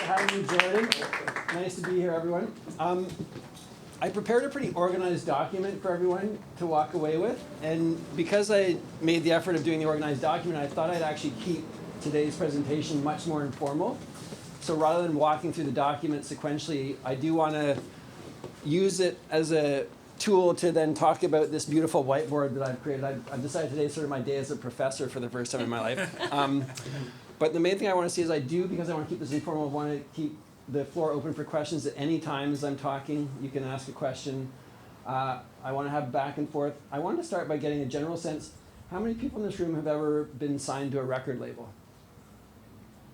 having me, Jordan. Nice to be here, everyone. I prepared a pretty organized document for everyone to walk away with, and because I made the effort of doing the organized document, I thought I'd actually keep today's presentation much more informal. So rather than walking through the document sequentially, I do want to use it as a tool to then talk about this beautiful whiteboard that I've created. I've decided today is sort of my day as a professor for the first time in my life. But the main thing I want to see is because I want to keep this informal, I want to keep the floor open for questions at any time as I'm talking. You can ask a question. I want to have back and forth. I wanted to start by getting a general sense. How many people in this room have ever been signed to a record label?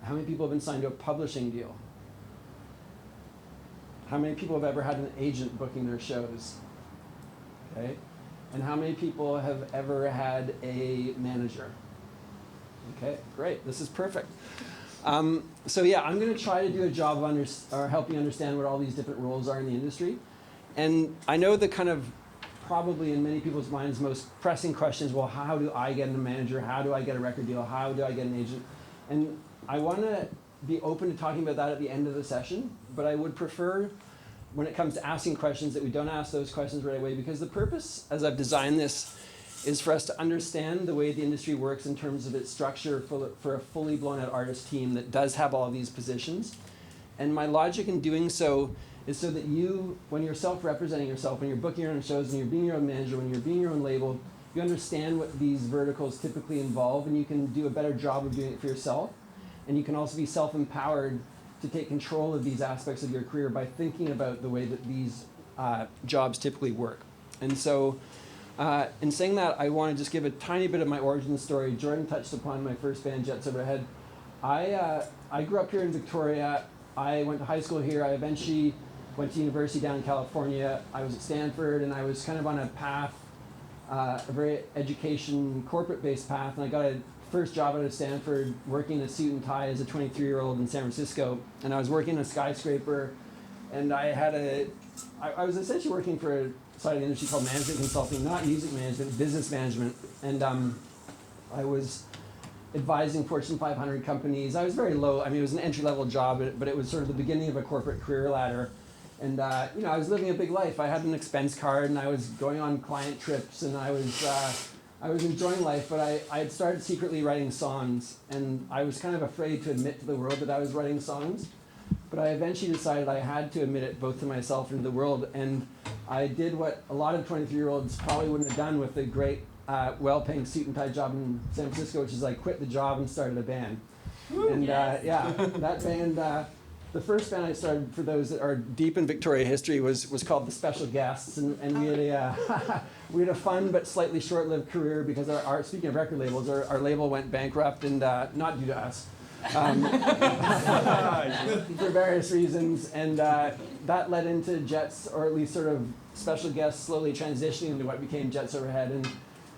How many people have been signed to a publishing deal? How many people have ever had an agent booking their shows? Okay. And how many people have ever had a manager? Okay, great. This is perfect. So yeah, I'm going to try to do a job of helping you understand what all these different roles are in the industry. And I know the kind of probably in many people's minds most pressing question is, well, how do I get a manager? How do I get a record deal? How do I get an agent? And I want to be open to talking about that at the end of the session, but I would prefer when it comes to asking questions that we don't ask those questions right away, because the purpose, as I've designed this, is for us to understand the way the industry works in terms of its structure for a fully blown out artist team that does have all of these positions. And my logic in doing so is so that you, when you're self-representing yourself, when you're booking your own shows, when you're being your own manager, when you're being your own label, you understand what these verticals typically involve, and you can do a better job of doing it for yourself. And you can also be self-empowered to take control of these aspects of your career by thinking about the way that these jobs typically work. And so in saying that, I want to just give a tiny bit of my origin story. Jordan touched upon my first band, Jets Overhead. I grew up here in Victoria. I went to high school here. I eventually went to university down in California. I was at Stanford, and I was kind of on a path, a very education, corporate-based path, and I got a first job out of Stanford working in a suit and tie as a 23-year-old in San Francisco. And I was working in a skyscraper, and I was essentially working for a side of the industry called management consulting, not music management, business management. And I was advising Fortune 500 companies. I was very low. I mean, it was an entry-level job, but it was sort of the beginning of a corporate career ladder. And I was living a big life. I had an expense card, and I was going on client trips, and I was enjoying life, but I had started secretly writing songs, and I was kind of afraid to admit to the world that I was writing songs. But I eventually decided I had to admit it both to myself and to the world, and I did what a lot of 23-year-olds probably wouldn't have done with a great, well-paying suit and tie job in San Francisco, which is I quit the job and started a band. Woo, and yes. That band, the first band I started, for those that are deep in Victoria history, was called The Special Guests, and we had a fun but slightly short-lived career because speaking of record labels, our label went bankrupt, and not due to us. For various reasons, and that led into Jets, or at least sort of Special Guests, slowly transitioning into what became Jets Overhead.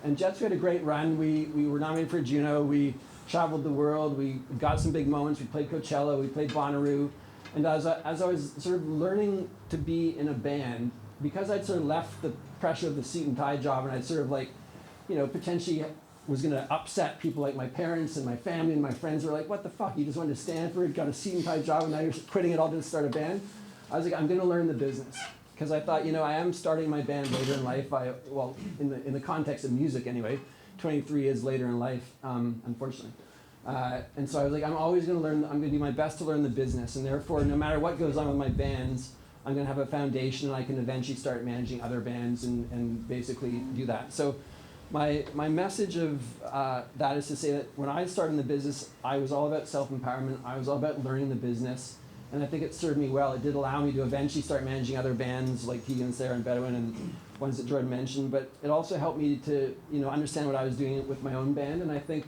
And Jets, we had a great run. We were nominated for JUNO. We traveled the world. We got some big moments. We played Coachella. We played Bonnaroo. And as I was sort of learning to be in a band, because I'd sort of left the pressure of the suit and tie job, and I'd sort of potentially was going to upset people like my parents and my family and my friends were like, what the fuck, you just went to Stanford, got a suit and tie job, and now you're quitting it all to start a band? I was like, I'm going to learn the business. Because I thought, I am starting my band later in life. In the context of music anyway, 23 is later in life, unfortunately. And so I was like, I'm always going to learn, I'm going to do my best to learn the business, and therefore, no matter what goes on with my bands, I'm going to have a foundation, and I can eventually start managing other bands and basically do that. So my message of that is to say that when I started in the business, I was all about self-empowerment. I was all about learning the business, and I think it served me well. It did allow me to eventually start managing other bands like Tegan and Sara and Bedouin and ones that Jordan mentioned, but it also helped me to understand what I was doing with my own band. And I think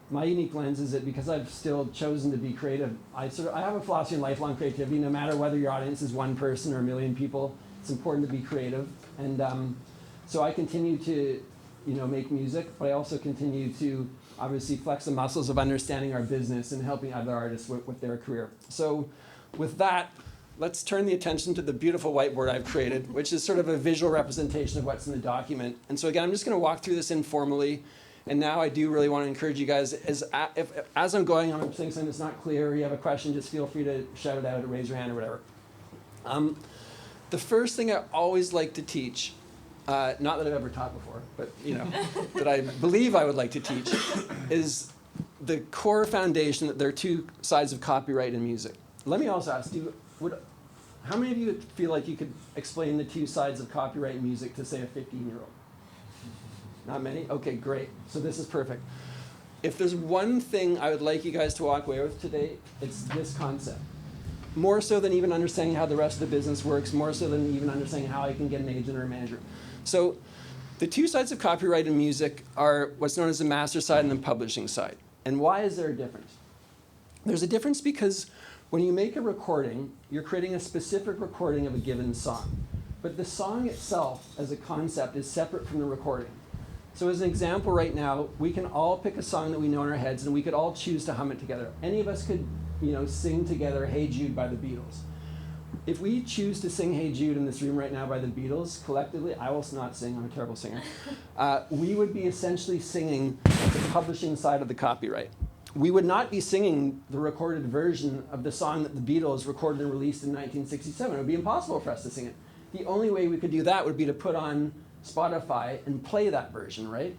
my unique lens is that because I've still chosen to be creative, I have a philosophy in lifelong creativity. No matter whether your audience is one person or a million people, it's important to be creative. And so I continue to make music, but I also continue to obviously flex the muscles of understanding our business and helping other artists with their career. So with that, let's turn the attention to the beautiful whiteboard I've created, which is sort of a visual representation of what's in the document. And so again, I'm just going to walk through this informally, And now I do really want to encourage you guys, as I'm going on, I'm saying something that's not clear, or you have a question, just feel free to shout it out or raise your hand or whatever. The first thing I always like to teach, not that I've ever taught before, but that I believe I would like to teach, is the core foundation that there are two sides of copyright in music. Let me also ask you, how many of you feel like you could explain the two sides of copyright in music to, say, a 15-year-old? Not many? Okay, great. So this is perfect. If there's one thing I would like you guys to walk away with today, it's this concept. More so than even understanding how the rest of the business works, more so than even understanding how I can get an agent or a manager. So the two sides of copyright in music are what's known as the master side and the publishing side. And why is there a difference? There's a difference because when you make a recording, you're creating a specific recording of a given song. But the song itself, as a concept, is separate from the recording. So as an example right now, we can all pick a song that we know in our heads, and we could all choose to hum it together. Any of us could sing together Hey Jude by the Beatles. If we choose to sing Hey Jude in this room right now by the Beatles, collectively, I will not sing, I'm a terrible singer, we would be essentially singing the publishing side of the copyright. We would not be singing the recorded version of the song that the Beatles recorded and released in 1967. It would be impossible for us to sing it. The only way we could do that would be to put on Spotify and play that version, right?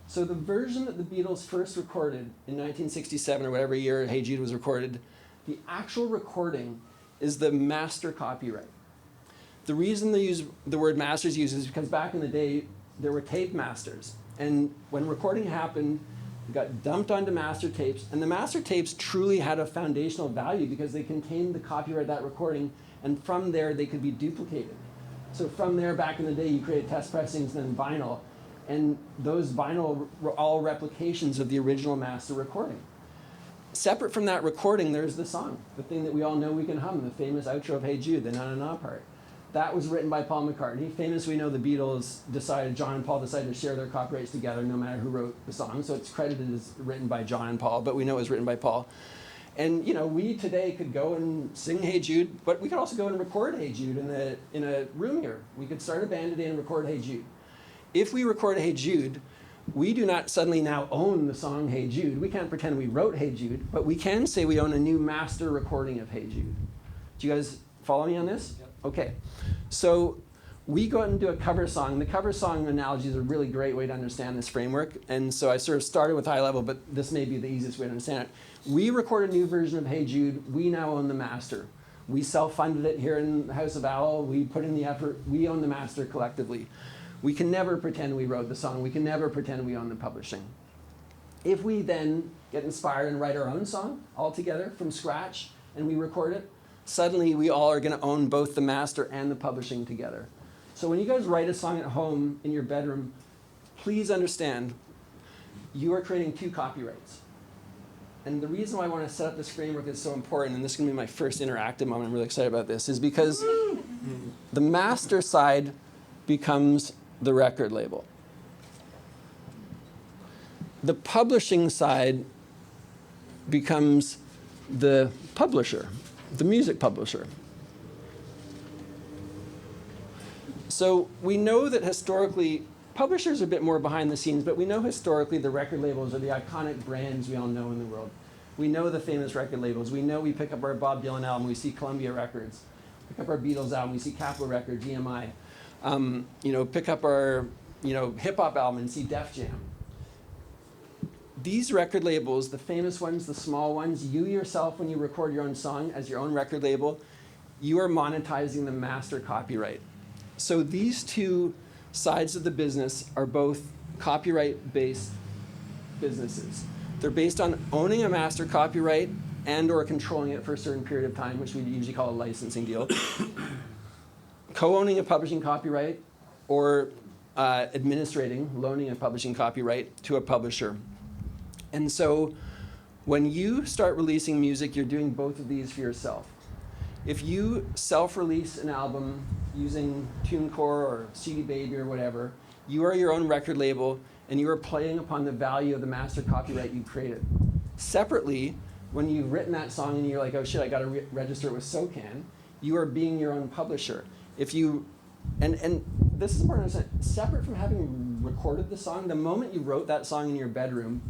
So the version that the Beatles first recorded in 1967 or whatever year Hey Jude was recorded, the actual recording is the master copyright. The reason they use the word masters used is because back in the day, there were tape masters. And when recording happened, it got dumped onto master tapes. And the master tapes truly had a foundational value because they contained the copyright of that recording. And from there, they could be duplicated. So from there, back in the day, you created test pressings and then vinyl. And those vinyl were all replications of the original master recording. Separate from that recording, there's the song, the thing that we all know we can hum, the famous outro of Hey Jude, the na-na-na part. That was written by Paul McCartney. Famous, we know the Beatles John and Paul decided to share their copyrights together no matter who wrote the song. So it's credited as written by John and Paul, but we know it was written by Paul. And we today could go and sing Hey Jude, but we could also go and record Hey Jude in a room here. We could start a band today and record Hey Jude. If we record Hey Jude, we do not suddenly now own the song Hey Jude. We can't pretend we wrote Hey Jude, but we can say we own a new master recording of Hey Jude. Do you guys follow me on this? Yep. Okay. So we go out and do a cover song. The cover song analogy is a really great way to understand this framework. And so I sort of started with high level, but this may be the easiest way to understand it. We record a new version of Hey Jude. We now own the master. We self-funded it here in the House of Owl. We put in the effort. We own the master collectively. We can never pretend we wrote the song. We can never pretend we own the publishing. If we then get inspired and write our own song all together from scratch and we record it, suddenly we all are going to own both the master and the publishing together. So when you guys write a song at home in your bedroom, please understand you are creating two copyrights. And the reason why I want to set up this framework is so important, and this is going to be my first interactive moment, I'm really excited about this, is because the master side becomes the record label. The publishing side becomes the publisher, the music publisher. So we know that historically, publishers are a bit more behind the scenes, but we know historically the record labels are the iconic brands we all know in the world. We know the famous record labels. We know we pick up our Bob Dylan album, we see Columbia Records. Pick up our Beatles album, we see Capitol Records, EMI. Pick up our hip-hop album and see Def Jam. These record labels, the famous ones, the small ones, you yourself, when you record your own song as your own record label, you are monetizing the master copyright. So these two sides of the business are both copyright-based businesses. They're based on owning a master copyright and or controlling it for a certain period of time, which we usually call a licensing deal. Co-owning a publishing copyright or loaning a publishing copyright to a publisher. And so when you start releasing music, you're doing both of these for yourself. If you self-release an album using TuneCore or CD Baby or whatever, you are your own record label and you are playing upon the value of the master copyright you created. Separately, when you've written that song and you're like, oh shit, I gotta register it with SOCAN, you are being your own publisher. If you, and this is important to understand, separate from having recorded the song, the moment you wrote that song in your bedroom,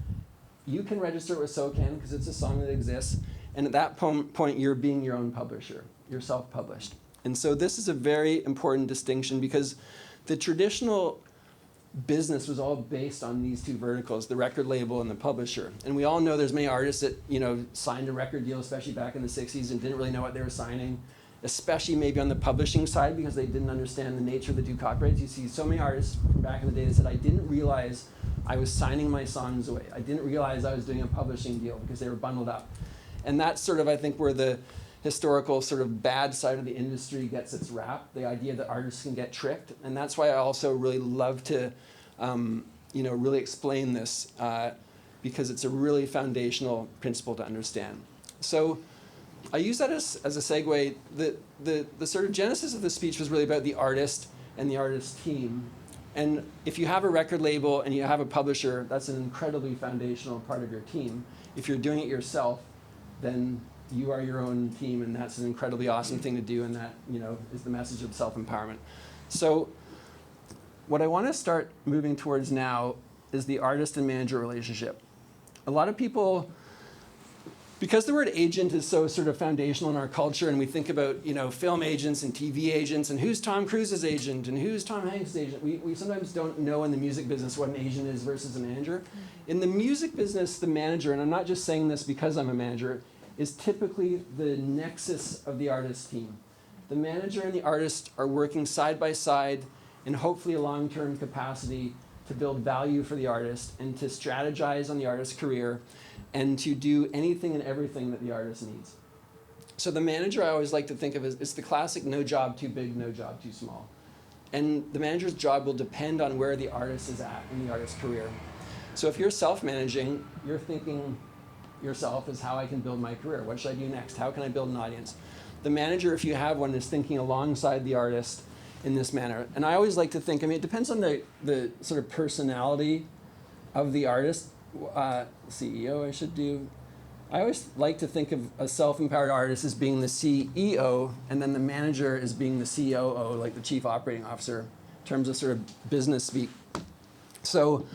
you can register it with SOCAN because it's a song that exists. And at that point, you're being your own publisher. You're self-published. And so this is a very important distinction because the traditional business was all based on these two verticals, the record label and the publisher. And we all know there's many artists that, signed a record deal, especially back in the 60s, and didn't really know what they were signing, especially maybe on the publishing side because they didn't understand the nature of the two copyrights. You see so many artists from back in the day that said, I didn't realize I was signing my songs away. I didn't realize I was doing a publishing deal because they were bundled up. And that's sort of, I think, where the historical sort of bad side of the industry gets its rap, the idea that artists can get tricked. And that's why I also really love to, really explain this because it's a really foundational principle to understand. So I use that as a segue. The sort of genesis of the speech was really about the artist and the artist team. And if you have a record label and you have a publisher, that's an incredibly foundational part of your team. If you're doing it yourself, then you are your own team, and that's an incredibly awesome thing to do, and that is the message of self-empowerment. So what I want to start moving towards now is the artist and manager relationship. A lot of people, because the word agent is so sort of foundational in our culture, and we think about film agents and TV agents, and who's Tom Cruise's agent, and who's Tom Hanks' agent, we sometimes don't know in the music business what an agent is versus a manager. In the music business, the manager, and I'm not just saying this because I'm a manager, is typically the nexus of the artist team. The manager and the artist are working side by side in hopefully a long-term capacity to build value for the artist and to strategize on the artist's career and to do anything and everything that the artist needs. So the manager I always like to think of as it's the classic no job too big, no job too small. And the manager's job will depend on where the artist is at in the artist's career. So if you're self-managing, you're thinking yourself is how I can build my career. What should I do next? How can I build an audience? The manager, if you have one, is thinking alongside the artist in this manner. And I always like to think, it depends on the sort of personality of the artist. CEO, I should do. I always like to think of a self-empowered artist as being the CEO, and then the manager as being the COO, like the chief operating officer, in terms of sort of business speak. So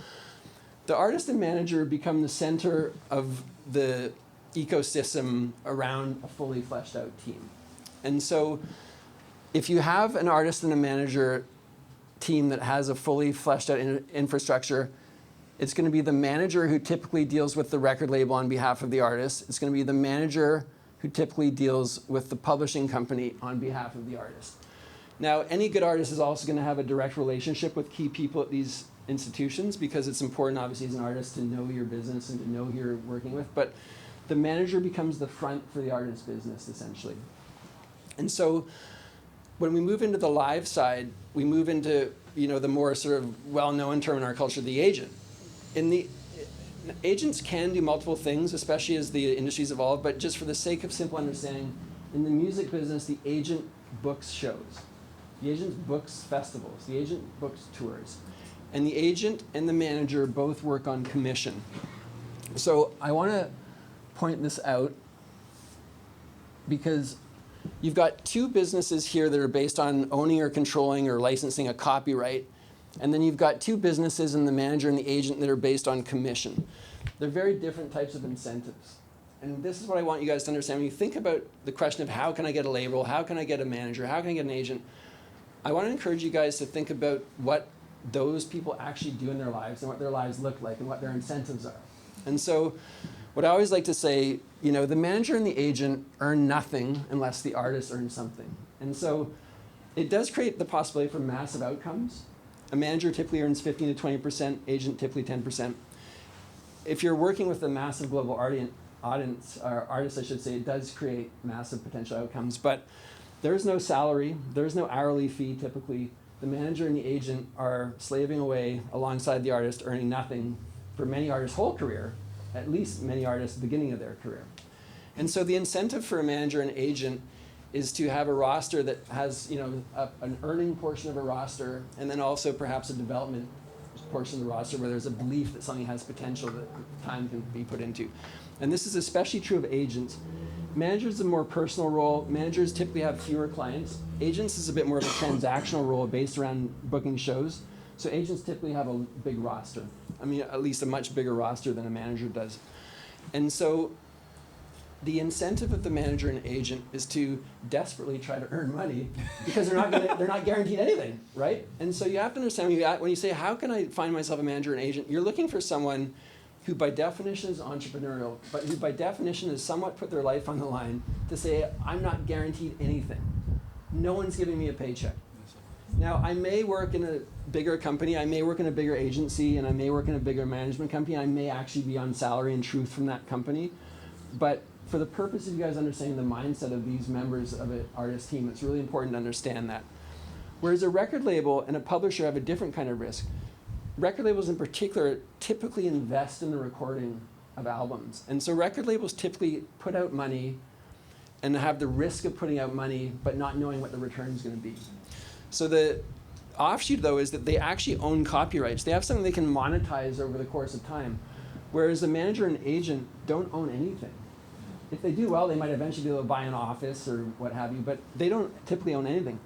the artist and manager become the center of the ecosystem around a fully fleshed out team. And so if you have an artist and a manager team that has a fully fleshed out infrastructure, it's going to be the manager who typically deals with the record label on behalf of the artist. It's going to be the manager who typically deals with the publishing company on behalf of the artist. Now, any good artist is also going to have a direct relationship with key people at these institutions because it's important, obviously, as an artist to know your business and to know who you're working with. But the manager becomes the front for the artist's business, essentially. And so when we move into the live side, we move into the more sort of well-known term in our culture, the agent. Agents can do multiple things, especially as the industry's evolved, but just for the sake of simple understanding, in the music business, the agent books shows. The agent books festivals. The agent books tours. And the agent and the manager both work on commission. So I want to point this out because you've got two businesses here that are based on owning or controlling or licensing a copyright. And then you've got two businesses and the manager and the agent that are based on commission. They're very different types of incentives. And this is what I want you guys to understand. When you think about the question of how can I get a label, how can I get a manager, how can I get an agent, I want to encourage you guys to think about what those people actually do in their lives and what their lives look like and what their incentives are. And so what I always like to say, the manager and the agent earn nothing unless the artist earns something. And so it does create the possibility for massive outcomes. A manager typically earns 15 to 20%, agent typically 10%. If you're working with a massive global audience, or artist, I should say, it does create massive potential outcomes. But there's no salary, there's no hourly fee typically. The manager and the agent are slaving away alongside the artist, earning nothing for many artists' whole career, at least many artists' beginning of their career. And so the incentive for a manager and agent is to have a roster that has an earning portion of a roster and then also perhaps a development portion of the roster where there's a belief that something has potential that time can be put into. And this is especially true of agents. Managers is a more personal role. Managers typically have fewer clients. Agents is a bit more of a transactional role based around booking shows. So agents typically have a big roster. I mean, at least a much bigger roster than a manager does. And so the incentive of the manager and agent is to desperately try to earn money because they're not guaranteed anything, right? And so you have to understand when you say, how can I find myself a manager and agent, you're looking for someone who by definition is entrepreneurial, but who by definition has somewhat put their life on the line to say, I'm not guaranteed anything. No one's giving me a paycheck. Now, I may work in a bigger company, I may work in a bigger agency, and I may work in a bigger management company. I may actually be on salary and truth from that company. But for the purpose of you guys understanding the mindset of these members of an artist team, it's really important to understand that. Whereas a record label and a publisher have a different kind of risk. Record labels in particular typically invest in the recording of albums. And so record labels typically put out money and have the risk of putting out money but not knowing what the return is going to be. So the offshoot, though, is that they actually own copyrights. They have something they can monetize over the course of time, whereas the manager and agent don't own anything. If they do well, they might eventually be able to buy an office or what have you, but they don't typically own anything.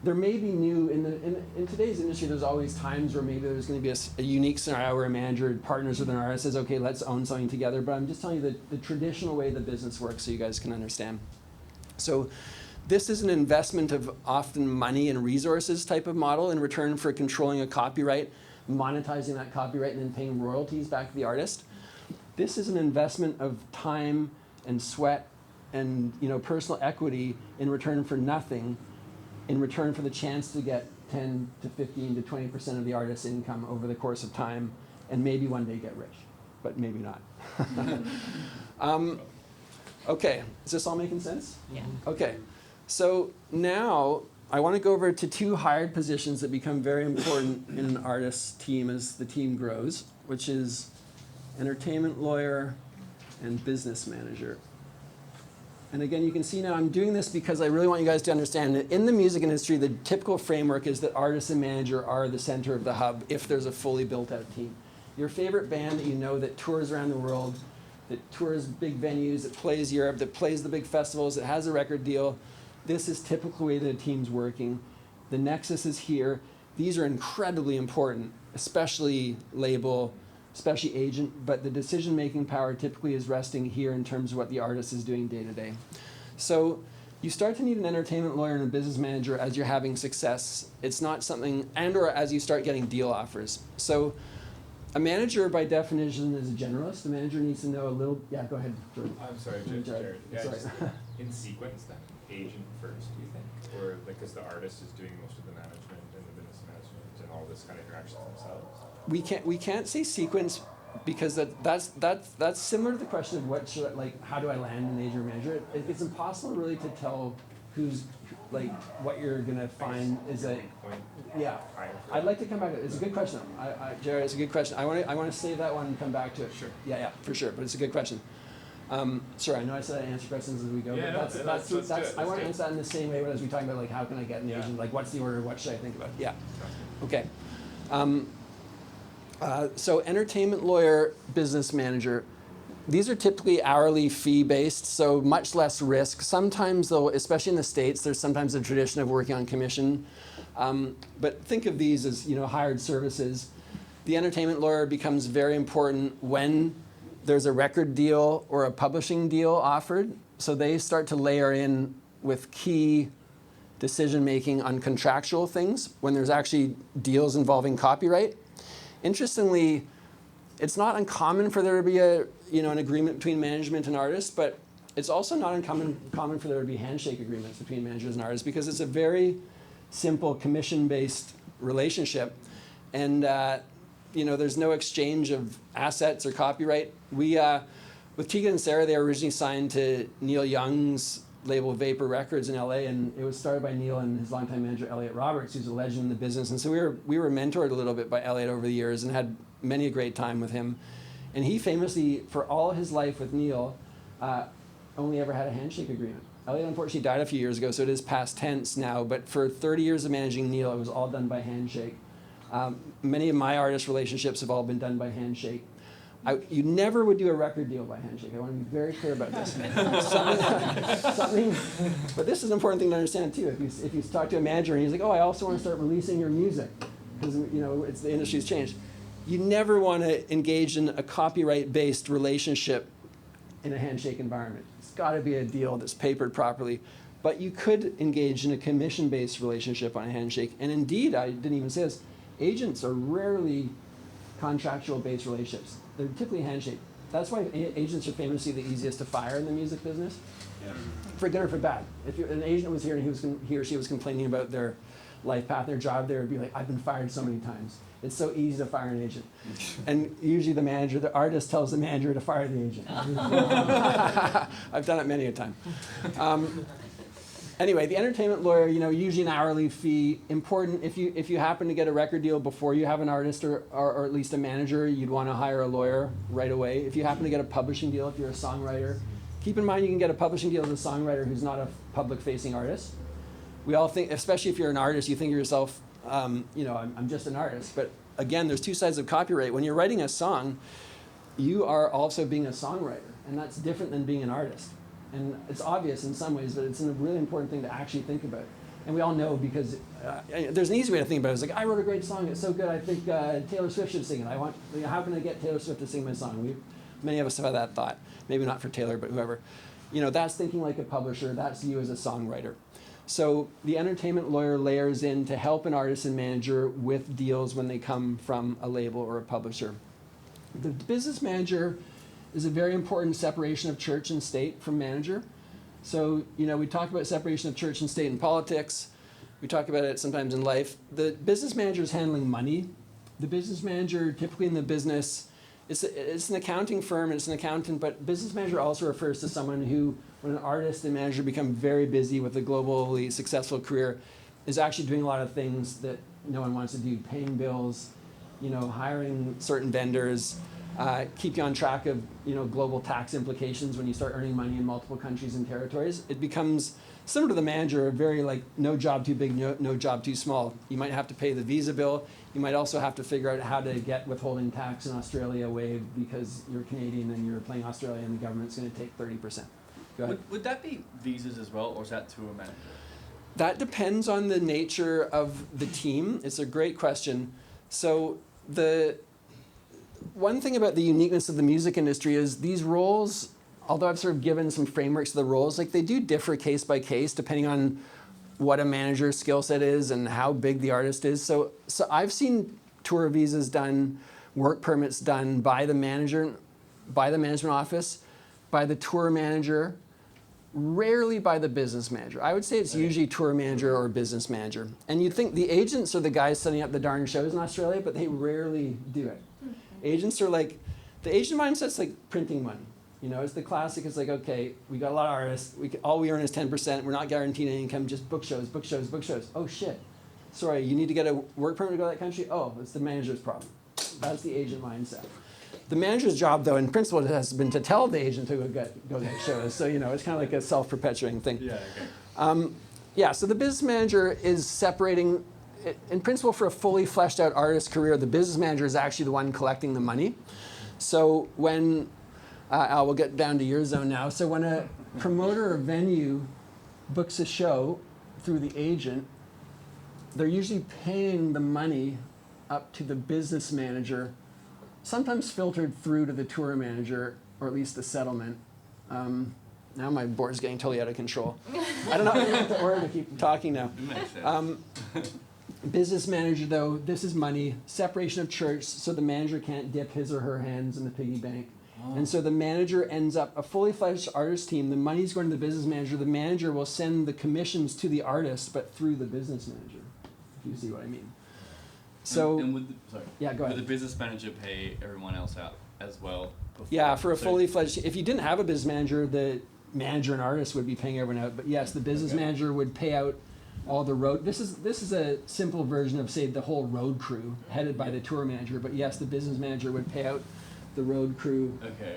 There may be new, in today's industry, there's always times where maybe there's going to be a unique scenario where a manager partners with an artist, says, okay, let's own something together, but I'm just telling you the traditional way the business works so you guys can understand. So this is an investment of often money and resources type of model in return for controlling a copyright, monetizing that copyright, and then paying royalties back to the artist. This is an investment of time and sweat and personal equity in return for nothing, in return for the chance to get 10 to 15 to 20% of the artist's income over the course of time, and maybe one day get rich, but maybe not. Okay, is this all making sense? Yeah. Okay, so now I want to go over to two hired positions that become very important in an artist's team as the team grows, which is entertainment lawyer and business manager. And again, you can see now I'm doing this because I really want you guys to understand that in the music industry, the typical framework is that artist and manager are the center of the hub if there's a fully built out team. Your favorite band that you know that tours around the world, that tours big venues, that plays Europe, that plays the big festivals, that has a record deal, this is typically the way the team's working. The nexus is here. These are incredibly important, especially label, especially agent, but the decision-making power typically is resting here in terms of what the artist is doing day to day. So you start to need an entertainment lawyer and a business manager as you're having success. It's not something, and or as you start getting deal offers. So a manager by definition is a generalist. The manager needs to know a little, yeah, go ahead, Jordan. I'm sorry, Jared. Yeah, Sorry. just in sequence then, agent first, do you think? Or because the artist is doing most of the management and the business management and all this kind of interactions themselves? We can't say sequence because that's similar to the question of what should how do I land an agent or manager? It's impossible really to tell who's what you're gonna find is that yeah. I'd like to come back to it. It's a good question. Jared, it's a good question. I want to save that one and come back to it. Sure. Yeah, for sure. But it's a good question. Sure, I know I said I'd answer questions as we go, Yeah, but that's I want to answer that in the same way as we talk about how can I get an agent, what's the order, what should I think about? Yeah. Okay. So entertainment lawyer, business manager, these are typically hourly fee-based, so much less risk. Sometimes, though, especially in the States, there's sometimes a tradition of working on commission. But think of these as hired services. The entertainment lawyer becomes very important when there's a record deal or a publishing deal offered. So they start to layer in with key decision-making on contractual things when there's actually deals involving copyright. Interestingly, it's not uncommon for there to be an agreement between management and artists, but it's also not uncommon for there to be handshake agreements between managers and artists because it's a very simple commission-based relationship, and there's no exchange of assets or copyright. We with Tegan and Sara, they were originally signed to Neil Young's label Vapor Records in LA, and it was started by Neil and his longtime manager Elliot Roberts, who's a legend in the business. And so we were mentored a little bit by Elliot over the years and had many a great time with him. And he famously, for all his life with Neil, only ever had a handshake agreement. Elliot unfortunately died a few years ago, so it is past tense now, but for 30 years of managing Neil, it was all done by handshake. Many of my artist relationships have all been done by handshake. You never would do a record deal by handshake. I want to be very clear about this. But this is an important thing to understand too. If you talk to a manager and he's like, oh, I also want to start releasing your music. because it's the industry's changed. You never want to engage in a copyright-based relationship in a handshake environment. It's got to be a deal that's papered properly. But you could engage in a commission-based relationship on a handshake. And indeed, I didn't even say this, agents are rarely contractual-based relationships. They're typically handshake. That's why agents are famously the easiest to fire in the music business, for good or for bad. If an agent was here and he or she was complaining about their life path, their job, they would be like, I've been fired so many times. It's so easy to fire an agent. And usually the artist tells the manager to fire the agent. I've done it many a time. Anyway, the entertainment lawyer, usually an hourly fee. Important, if you happen to get a record deal before you have an artist or at least a manager, you'd want to hire a lawyer right away. If you happen to get a publishing deal, if you're a songwriter, keep in mind you can get a publishing deal as a songwriter who's not a public-facing artist. We all think, especially if you're an artist, you think of yourself, I'm just an artist. But again, there's two sides of copyright. When you're writing a song, you are also being a songwriter, and that's different than being an artist. And it's obvious in some ways, but it's a really important thing to actually think about. And we all know because there's an easy way to think about it. It's like, I wrote a great song, it's so good, I think Taylor Swift should sing it. How can I get Taylor Swift to sing my song? Many of us have had that thought. Maybe not for Taylor, but whoever. That's thinking like a publisher, that's you as a songwriter. So the entertainment lawyer layers in to help an artist and manager with deals when they come from a label or a publisher. The business manager is a very important separation of church and state from manager. So, we talk about separation of church and state in politics. We talk about it sometimes in life. The business manager is handling money. The business manager, typically in the business, it's an accounting firm, it's an accountant, but business manager also refers to someone who, when an artist and manager become very busy with a globally successful career, is actually doing a lot of things that no one wants to do, paying bills, hiring certain vendors, keep you on track of global tax implications when you start earning money in multiple countries and territories. It becomes similar to the manager, very no job too big, no job too small. You might have to pay the visa bill. You might also have to figure out how to get withholding tax in Australia waived because you're Canadian and you're playing Australia and the government's going to take 30%. Go ahead. Would that be visas as well, or is that to a manager? That depends on the nature of the team. It's a great question. So the one thing about the uniqueness of the music industry is these roles, although I've sort of given some frameworks to the roles, they do differ case by case depending on what a manager's skill set is and how big the artist is. So I've seen tour visas done, work permits done by the manager, by the management office, by the tour manager, rarely by the business manager. I would say it's usually tour manager or business manager. And you'd think the agents are the guys setting up the darn shows in Australia, but they rarely do it. Agents are the agent mindset's like printing money. It's the classic, it's like, okay, we got a lot of artists, all we earn is 10%, we're not guaranteed any income, just book shows, book shows, book shows. Oh shit, sorry, you need to get a work permit to go to that country? Oh, it's the manager's problem. That's the agent mindset. The manager's job, though, in principle, has been to tell the agent to go get shows. So, it's kind of like a self-perpetuating thing. Yeah, okay. So the business manager is separating, in principle, for a fully fleshed out artist career, the business manager is actually the one collecting the money. So when, we'll get down to your zone now. So when a promoter or venue books a show through the agent, they're usually paying the money up to the business manager, sometimes filtered through to the tour manager, or at least the settlement. Now my board's getting totally out of control. I don't know what the order to keep talking now. Business manager, though, this is money, separation of church, so the manager can't dip his or her hands in the piggy bank. Oh. And so the manager ends up a fully fledged artist team. The money's going to the business manager. The manager will send the commissions to the artist, but through the business manager, if you see what I mean. So, go ahead. Would the business manager pay everyone else out as well? Yeah, for a fully fledged, if you didn't have a business manager, the manager and artist would be paying everyone out. But yes, the business manager would pay out all the road. This is a simple version of, say, the whole road crew headed by the tour manager. But yes, the business manager would pay out the road crew. Okay.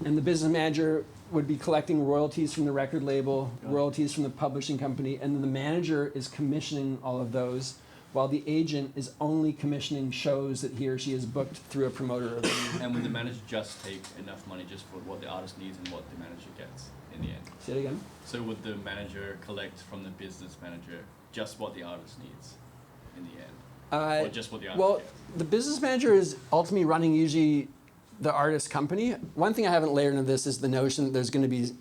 And the business manager would be collecting royalties from the record label, royalties from the publishing company, and then the manager is commissioning all of those, while the agent is only commissioning shows that he or she has booked through a promoter. And would the manager just take enough money just for what the artist needs and what the manager gets in the end? Say it again? So would the manager collect from the business manager just what the artist needs in the end? Or just what the artist Well, gets? the business manager is ultimately running usually the artist company. One thing I haven't layered into this is the notion that there's going to be,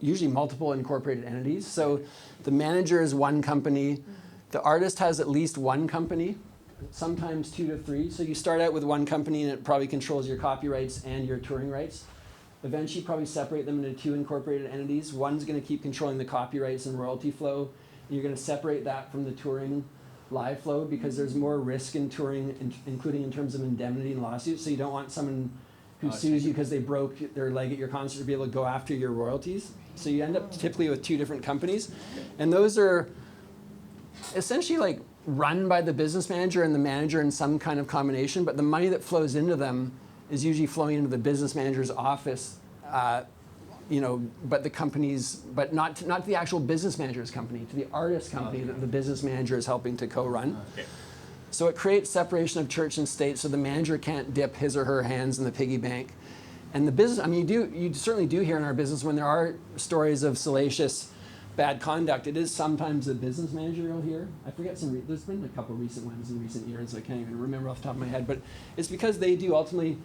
usually multiple incorporated entities. So the manager is one company. The artist has at least one company, sometimes 2 to 3. So you start out with one company and it probably controls your copyrights and your touring rights. Eventually, you probably separate them into 2 incorporated entities. One's going to keep controlling the copyrights and royalty flow. And you're going to separate that from the touring live flow because there's more risk in touring, including in terms of indemnity and lawsuits. So you don't want someone who sues you because they broke their leg at your concert to be able to go after your royalties. So you end up typically with 2 different companies. And those are essentially like run by the business manager and the manager in some kind of combination, but the money that flows into them is usually flowing into the business manager's office, but the company's, but not to the actual business manager's company, to the artist company that the business manager is helping to co-run. Okay. So it creates separation of church and state, so the manager can't dip his or her hands in the piggy bank. And the business, you certainly do hear in our business when there are stories of salacious bad conduct, it is sometimes the business manager you'll hear. I forget there's been a couple recent ones in recent years, I can't even remember off the top of my head, but it's because they do ultimately,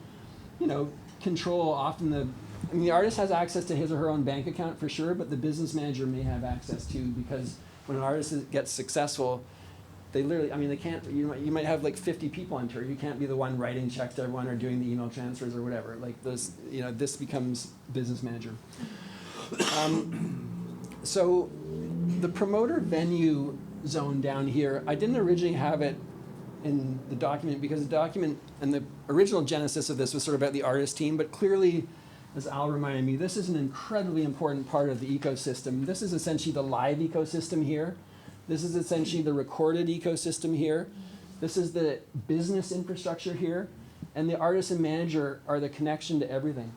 control often the artist has access to his or her own bank account for sure, but the business manager may have access to, because when an artist gets successful, they literally, they can't, you might have like 50 people on tour. You can't be the one writing checks to everyone or doing the email transfers or whatever. Like this, this becomes business manager. So the promoter venue zone down here, I didn't originally have it in the document because the document and the original genesis of this was sort of about the artist team, but clearly, as Al reminded me, this is an incredibly important part of the ecosystem. This is essentially the live ecosystem here. This is essentially the recorded ecosystem here. This is the business infrastructure here. And the artist and manager are the connection to everything.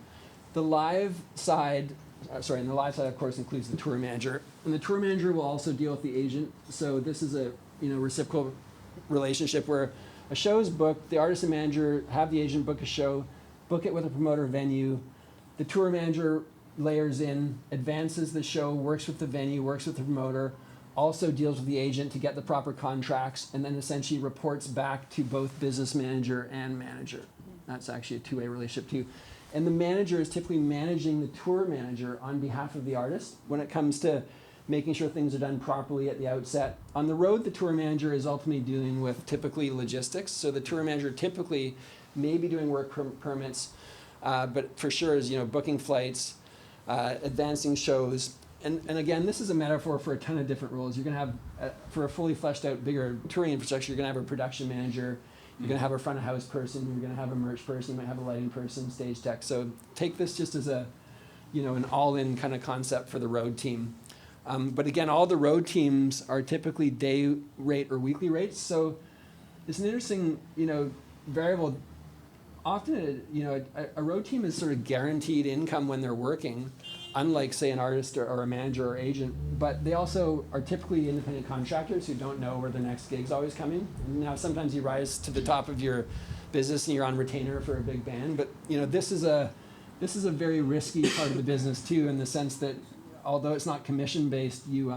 The live side, and the live side, of course, includes the tour manager. And the tour manager will also deal with the agent. So this is a reciprocal relationship where a show is booked, the artist and manager have the agent book a show, book it with a promoter venue. The tour manager layers in, advances the show, works with the venue, works with the promoter, also deals with the agent to get the proper contracts, and then essentially reports back to both business manager and manager. That's actually a 2-way relationship too. And the manager is typically managing the tour manager on behalf of the artist when it comes to making sure things are done properly at the outset. On the road, the tour manager is ultimately dealing with typically logistics. So the tour manager typically may be doing work permits, but for sure is booking flights, advancing shows. And again, this is a metaphor for a ton of different roles. You're going to have, for a fully fleshed out, bigger touring infrastructure, you're going to have a production manager, you're going to have a front of house person, you're going to have a merch person, you might have a lighting person, stage tech. So take this just as a, an all-in kind of concept for the road team. But again, all the road teams are typically day rate or weekly rates. So it's an interesting, variable. Often, a road team is sort of guaranteed income when they're working, unlike, say, an artist or a manager or agent. But they also are typically independent contractors who don't know where the next gig's always coming. Now, sometimes you rise to the top of your business and you're on retainer for a big band. But this is a very risky part of the business too, in the sense that although it's not commission based, you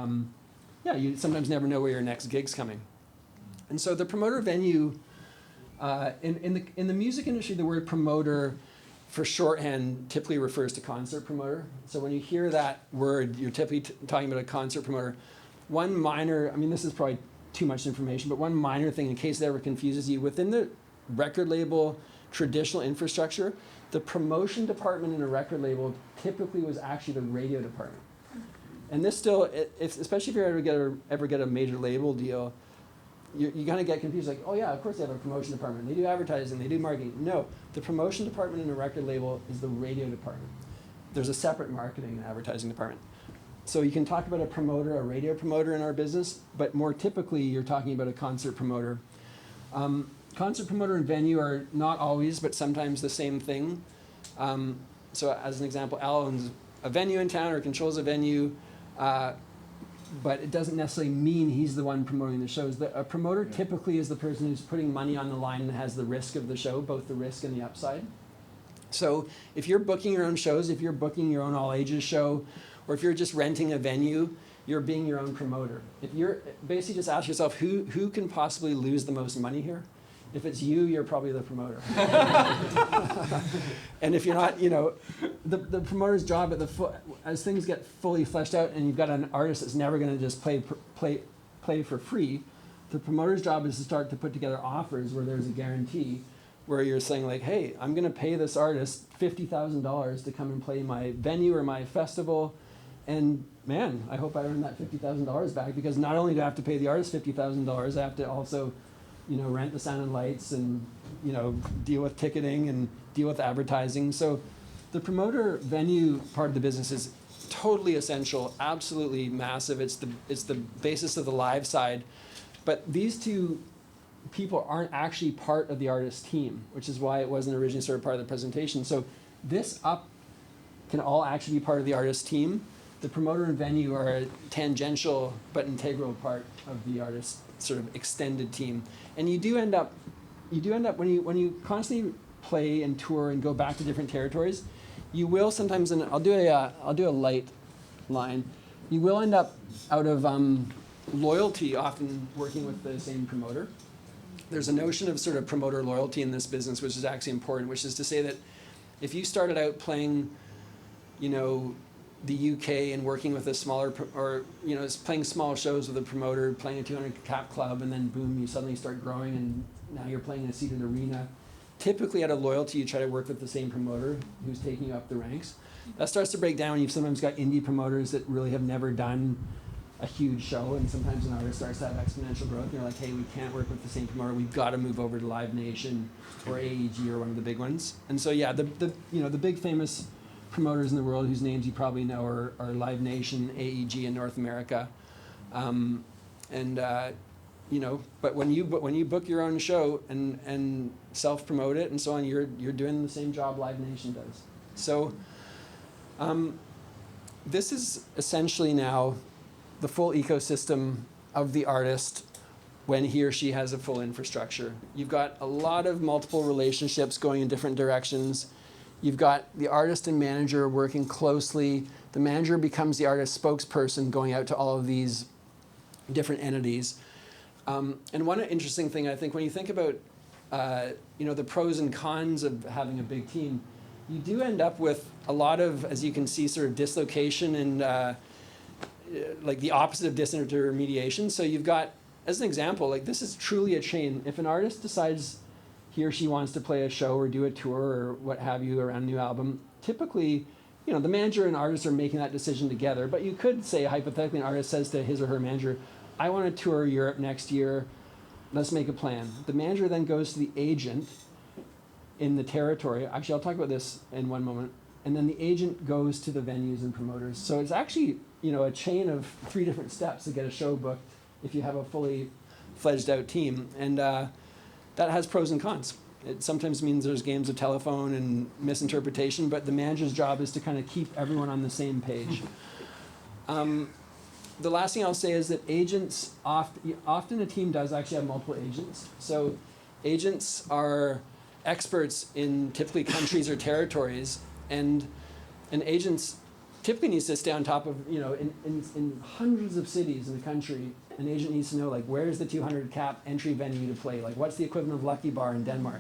sometimes never know where your next gig's coming. And so the promoter venue. In the music industry, the word promoter for shorthand typically refers to concert promoter. So when you hear that word, you're typically talking about a concert promoter. One minor, this is probably too much information, but one minor thing in case it ever confuses you, within the record label traditional infrastructure, the promotion department in a record label typically was actually the radio department. And this still, especially if you ever get a major label deal, you're going to get confused, like, oh yeah, of course they have a promotion department. They do advertising, they do marketing. No, the promotion department in a record label is the radio department. There's a separate marketing and advertising department. So you can talk about a promoter, a radio promoter in our business, but more typically you're talking about a concert promoter. Concert promoter and venue are not always, but sometimes the same thing. So as an example, Al owns a venue in town or controls a venue, but it doesn't necessarily mean he's the one promoting the shows. A promoter typically is the person who's putting money on the line and has the risk of the show, both the risk and the upside. So if you're booking your own shows, if you're booking your own all ages show, or if you're just renting a venue, you're being your own promoter. If you're basically just ask yourself who can possibly lose the most money here. If it's you, you're probably the promoter. And if you're not, the promoter's job as things get fully fleshed out, and you've got an artist that's never going to just play for free, the promoter's job is to start to put together offers where there's a guarantee, where you're saying like, hey, I'm going to pay this artist $50,000 to come and play my venue or my festival, and man, I hope I earn that $50,000 back, because not only do I have to pay the artist $50,000, I have to also rent the sound and lights, and deal with ticketing and deal with advertising. So the promoter venue part of the business is totally essential, absolutely massive. It's the basis of the live side. But these two people aren't actually part of the artist team, which is why it wasn't originally sort of part of the presentation. So this up can all actually be part of the artist team. The promoter and venue are a tangential but integral part of the artist sort of extended team. And you do end up when you constantly play and tour and go back to different territories, you will sometimes, and I'll do a light line, you will end up out of loyalty often working with the same promoter. There's a notion of sort of promoter loyalty in this business, which is actually important, which is to say that if you started out playing, the UK and working with a smaller, playing small shows with a promoter, playing a 200 cap club, and then boom, you suddenly start growing and now you're playing in a seated arena. Typically out of loyalty, you try to work with the same promoter who's taking you up the ranks. That starts to break down when you've sometimes got indie promoters that really have never done a huge show, and sometimes an artist starts to have exponential growth, and you're like, hey, we can't work with the same promoter, we've got to move over to Live Nation or AEG or one of the big ones. And so yeah, the big famous promoters in the world whose names you probably know are Live Nation, AEG in North America. But when you book your own show and self-promote it and so on, you're doing the same job Live Nation does. So this is essentially now the full ecosystem of the artist when he or she has a full infrastructure. You've got a lot of multiple relationships going in different directions. You've got the artist and manager working closely. The manager becomes the artist spokesperson going out to all of these different entities. And one interesting thing, I think, when you think about the pros and cons of having a big team, you do end up with a lot of, as you can see, sort of dislocation and like the opposite of disintermediation. So you've got, as an example, like this is truly a chain. If an artist decides he or she wants to play a show or do a tour or what have you around a new album, typically, the manager and artist are making that decision together. But you could say, hypothetically, an artist says to his or her manager, I want to tour Europe next year, let's make a plan. The manager then goes to the agent in the territory. Actually, I'll talk about this in one moment. And then the agent goes to the venues and promoters. So it's actually, a chain of 3 different steps to get a show booked if you have a fully fledged out team. And that has pros and cons. It sometimes means there's games of telephone and misinterpretation, but the manager's job is to kind of keep everyone on the same page. The last thing I'll say is that agents, often a team does actually have multiple agents. So agents are experts in typically countries or territories, and agents typically needs to stay on top of, in hundreds of cities in the country, an agent needs to know, like, where's the 200 cap entry venue to play? Like, what's the equivalent of Lucky Bar in Denmark?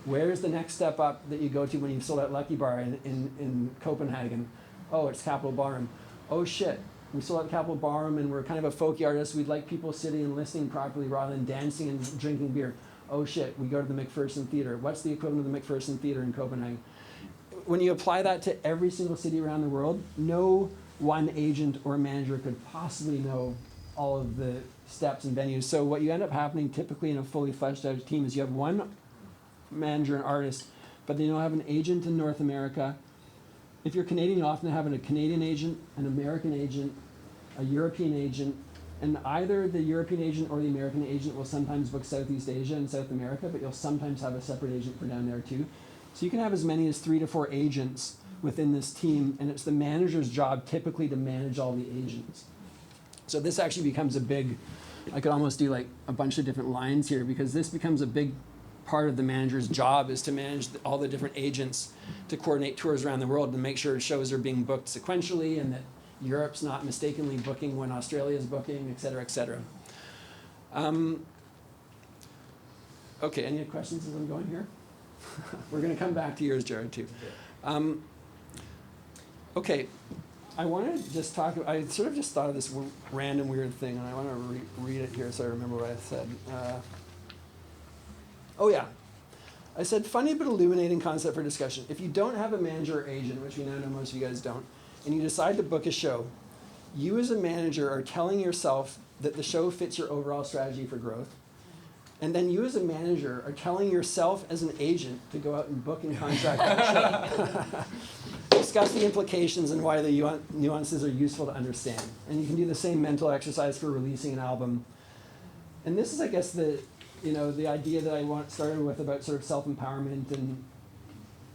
Where's the next step up that you go to when you've sold out Lucky Bar in Copenhagen? Oh, it's Capital Ballroom. Oh, shit. We sold out Capital Ballroom, and we're kind of a folky artist. We'd like people sitting and listening properly rather than dancing and drinking beer. Oh, shit. We go to the McPherson Theatre. What's the equivalent of the McPherson Theatre in Copenhagen? When you apply that to every single city around the world, no one agent or manager could possibly know all of the steps and venues. So what you end up happening typically in a fully fleshed out team is you have one manager and artist, but then you'll have an agent in North America. If you're Canadian, you often have a Canadian agent, an American agent, a European agent, and either the European agent or the American agent will sometimes book Southeast Asia and South America, but you'll sometimes have a separate agent for down there too. So you can have as many as 3 to 4 agents within this team, and it's the manager's job typically to manage all the agents. So this actually becomes a big, I could almost do like a bunch of different lines here, because this becomes a big part of the manager's job, is to manage all the different agents to coordinate tours around the world and make sure shows are being booked sequentially and that Europe's not mistakenly booking when Australia's booking, et cetera, et cetera. Okay, any questions as I'm going here? We're going to come back to yours, Jared, too. Okay, I want to just talk, I sort of just thought of this random weird thing, and I want to read it here so I remember what I said. Oh yeah, I said funny but illuminating concept for discussion. If you don't have a manager or agent, which we now know most of you guys don't, and you decide to book a show, you as a manager are telling yourself that the show fits your overall strategy for growth. And then you as a manager are telling yourself as an agent to go out and book and contract that show. Discuss the implications and why the nuances are useful to understand. And you can do the same mental exercise for releasing an album. And this is, I guess, the idea that I started with about sort of self-empowerment. And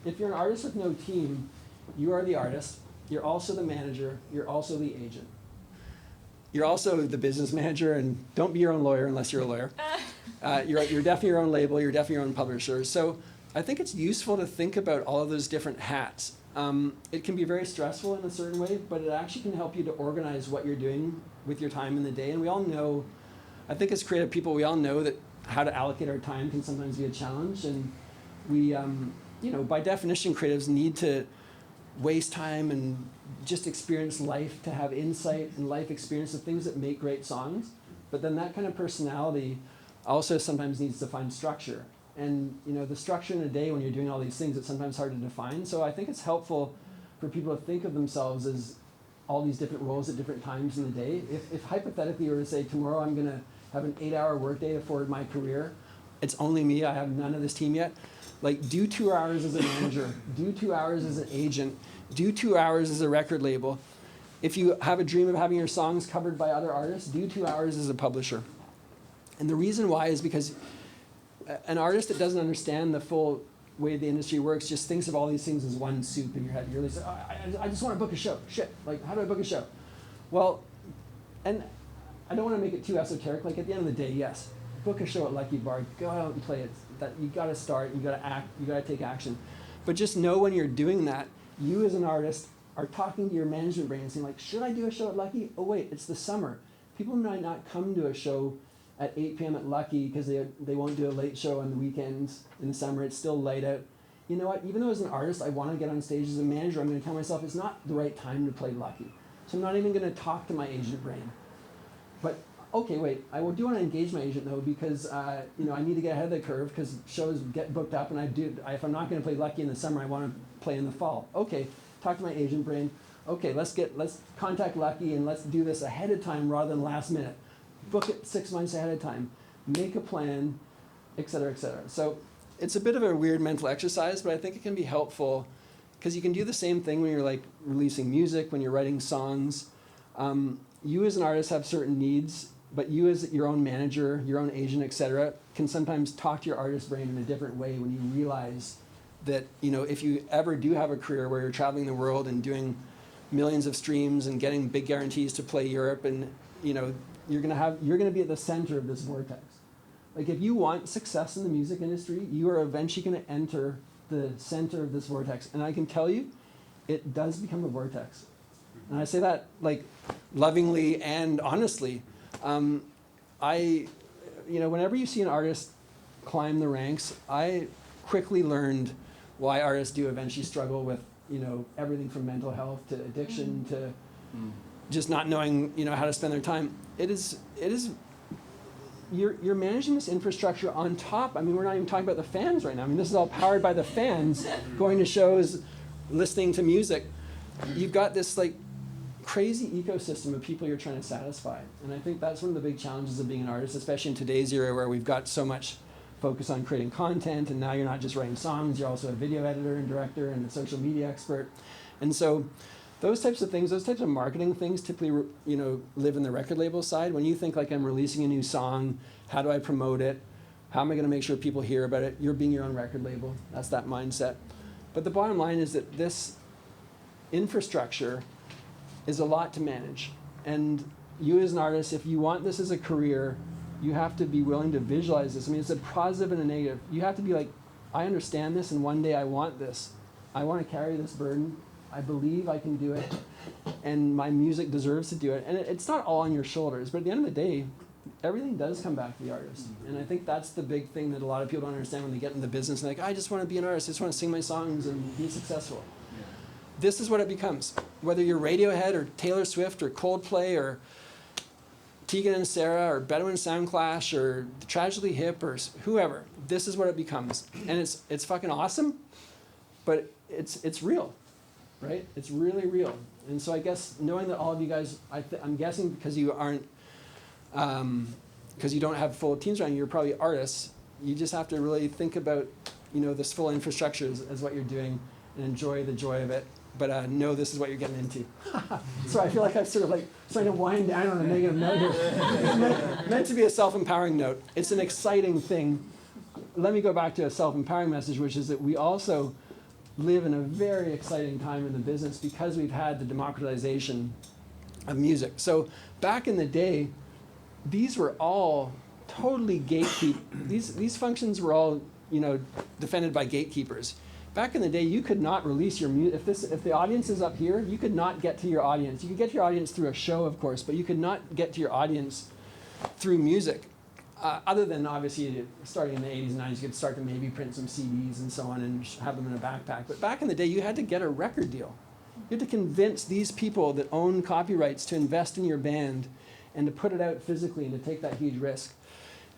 if you're an artist with no team, you are the artist. You're also the manager. You're also the agent. You're also the business manager, and don't be your own lawyer unless you're a lawyer. You're definitely your own label. You're definitely your own publisher. So I think it's useful to think about all of those different hats. It can be very stressful in a certain way, but it actually can help you to organize what you're doing with your time in the day. And we all know, I think as creative people, we all know that how to allocate our time can sometimes be a challenge. And we, by definition, creatives need to waste time and just experience life, to have insight and life experience, the things that make great songs. But then that kind of personality also sometimes needs to find structure. And the structure in a day when you're doing all these things, it's sometimes hard to define. So I think it's helpful for people to think of themselves as all these different roles at different times in the day. If hypothetically you were to say, tomorrow I'm going to have an 8-hour workday to forward my career, it's only me, I have none of this team yet. Like, do 2 hours as a manager, do 2 hours as an agent, do 2 hours as a record label. If you have a dream of having your songs covered by other artists, do 2 hours as a publisher. And the reason why is because an artist that doesn't understand the full way the industry works just thinks of all these things as one soup in your head. You're like, I just want to book a show. Shit, like, how do I book a show? Well, and I don't want to make it too esoteric. Like, at the end of the day, yes, book a show at Lucky Bar, go out and play it. That you got to start, you got to act, you got to take action. But just know when you're doing that, you as an artist are talking to your management brain and saying, like, should I do a show at Lucky? Oh wait, it's the summer. People might not come to a show at 8 p.m. at Lucky because they won't do a late show on the weekends in the summer. It's still light out. You know what? Even though as an artist I want to get on stage as a manager, I'm going to tell myself it's not the right time to play Lucky. So I'm not even going to talk to my agent brain. But okay, wait, I do want to engage my agent though, because I need to get ahead of the curve because shows get booked up, and if I'm not going to play Lucky in the summer, I want to play in the fall. Okay, talk to my agent brain. Okay, let's contact Lucky and let's do this ahead of time rather than last minute. Book it 6 months ahead of time. Make a plan, et cetera, et cetera. So it's a bit of a weird mental exercise, but I think it can be helpful because you can do the same thing when you're like releasing music, when you're writing songs. You as an artist have certain needs, but you as your own manager, your own agent, et cetera, can sometimes talk to your artist brain in a different way when you realize that, if you ever do have a career where you're traveling the world and doing millions of streams and getting big guarantees to play Europe, and you're gonna be at the center of this vortex. Like, if you want success in the music industry, you are eventually gonna enter the center of this vortex. And I can tell you, it does become a vortex. And I say that like lovingly and honestly. Whenever you see an artist climb the ranks, I quickly learned why artists do eventually struggle with, everything from mental health to addiction to just not knowing, how to spend their time. You're managing this infrastructure on top. I mean, we're not even talking about the fans right now. I mean, this is all powered by the fans going to shows, listening to music. You've got this like crazy ecosystem of people you're trying to satisfy. And I think that's one of the big challenges of being an artist, especially in today's era where we've got so much focus on creating content, and now you're not just writing songs, you're also a video editor and director and a social media expert. And so those types of things, those types of marketing things typically, live in the record label side. When you think like, I'm releasing a new song, how do I promote it? How am I going to make sure people hear about it? You're being your own record label. That's that mindset. But the bottom line is that this infrastructure is a lot to manage. And you as an artist, if you want this as a career, you have to be willing to visualize this. I mean, it's a positive and a negative. You have to be like, I understand this, and one day I want this. I want to carry this burden. I believe I can do it. and my music deserves to do it. And it's not all on your shoulders, but at the end of the day, everything does come back to the artist. And I think that's the big thing that a lot of people don't understand when they get in the business. Like, I just want to be an artist. I just want to sing my songs and be successful. Yeah. This is what it becomes. Whether you're Radiohead or Taylor Swift or Coldplay or Tegan and Sara or Bedouin Soundclash or Tragically Hip or whoever, this is what it becomes. And it's fucking awesome, but it's real, right? It's really real. And so I guess knowing that all of you guys, I'm guessing because you aren't, because you don't have full teams around you, you're probably artists. You just have to really think about, this full infrastructure as what you're doing and enjoy the joy of it. But know this is what you're getting into. So I feel like I'm sort of like starting to wind down on a negative note here. It's meant to be a self-empowering note. It's an exciting thing. Let me go back to a self-empowering message, which is that we also live in a very exciting time in the business because we've had the democratization of music. So back in the day, these were all totally these functions were all, defended by gatekeepers. Back in the day, you could not release your music. If the audience is up here, you could not get to your audience. You could get to your audience through a show, of course, but you could not get to your audience through music. Other than, obviously, starting in the 80s and 90s, you could start to maybe print some CDs and so on and have them in a backpack. But back in the day, you had to get a record deal. You had to convince these people that own copyrights to invest in your band and to put it out physically and to take that huge risk.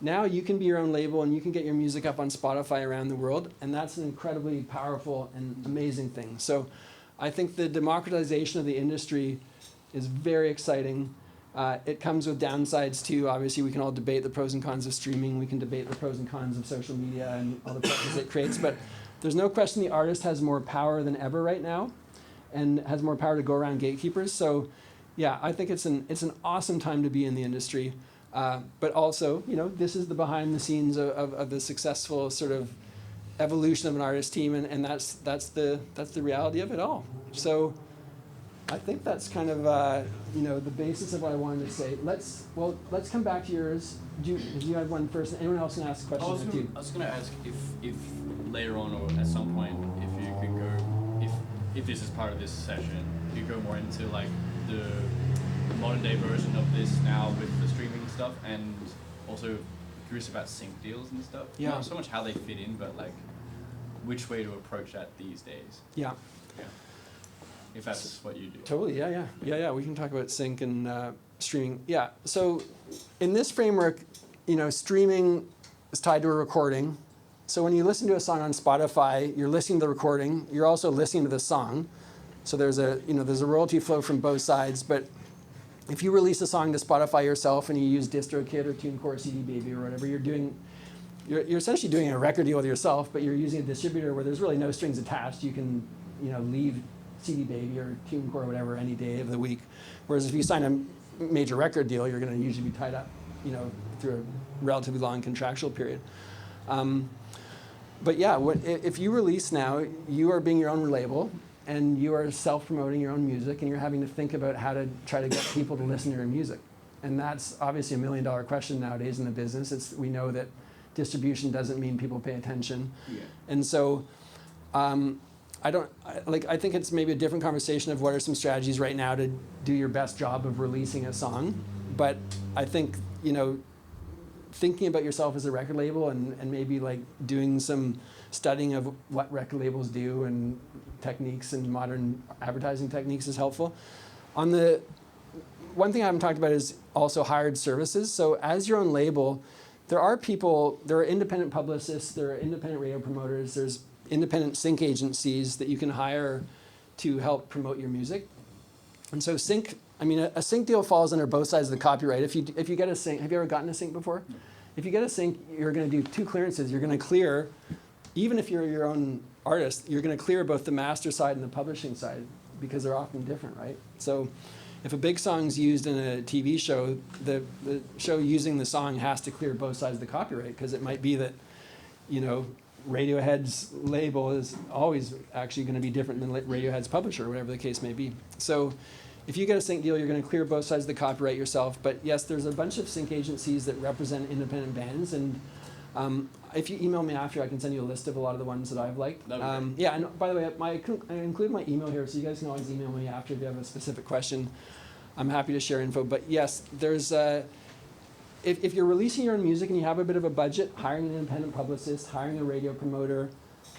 Now you can be your own label and you can get your music up on Spotify around the world, and that's an incredibly powerful and amazing thing. So I think the democratization of the industry is very exciting. It comes with downsides too. Obviously, we can all debate the pros and cons of streaming. We can debate the pros and cons of social media and all the problems it creates. But there's no question the artist has more power than ever right now and has more power to go around gatekeepers. So yeah, I think it's an awesome time to be in the industry. But also, this is the behind the scenes of the successful sort of evolution of an artist team, and that's the reality of it all. So I think that's kind of the basis of what I wanted to say. Let's come back to yours. Do you have one first? Anyone else can ask a question too? I was going to ask if later on or at some point, if you could go, if this is part of this session, you go more into like the modern day version of this now with the streaming stuff, and also curious about sync deals and stuff. Yeah. Not so much how they fit in, but like which way to approach that these days. Yeah. Yeah. If that's what you do. Totally, yeah. We can talk about sync and streaming. Yeah, so in this framework, streaming is tied to a recording. So when you listen to a song on Spotify, you're listening to the recording, you're also listening to the song. So there's a royalty flow from both sides, but if you release a song to Spotify yourself and you use DistroKid or TuneCore or CD Baby or whatever, you're essentially doing a record deal with yourself, but you're using a distributor where there's really no strings attached. You can, leave CD Baby or TuneCore or whatever any day of the week. Whereas if you sign a major record deal, you're going to usually be tied up, through a relatively long contractual period. But yeah, if you release now, you are being your own label, and you are self-promoting your own music, and you're having to think about how to try to get people to listen to your music. And that's obviously $1 million question nowadays in the business. We know that distribution doesn't mean people pay attention. Yeah. And so I think it's maybe a different conversation of what are some strategies right now to do your best job of releasing a song. But I think, thinking about yourself as a record label and maybe like doing some studying of what record labels do and techniques and modern advertising techniques is helpful. On the one thing I haven't talked about is also hired services. So as your own label, there are independent publicists, there are independent radio promoters, there's independent sync agencies that you can hire to help promote your music. And so sync, a sync deal falls under both sides of the copyright. If you get a sync, have you ever gotten a sync before? No. If you get a sync, you're going to do two clearances. You're going to clear, even if you're your own artist, you're going to clear both the master side and the publishing side because they're often different, right? So if a big song's used in a TV show, the show using the song has to clear both sides of the copyright because it might be that, Radiohead's label is always actually going to be different than Radiohead's publisher, or whatever the case may be. So if you get a sync deal, you're going to clear both sides of the copyright yourself. But yes, there's a bunch of sync agencies that represent independent bands, and If you email me after, I can send you a list of a lot of the ones that I've liked. That'd be great. Yeah, and by the way, I include my email here, so you guys can always email me after if you have a specific question. I'm happy to share info. But yes, there's if you're releasing your own music and you have a bit of a budget, hiring an independent publicist, hiring a radio promoter.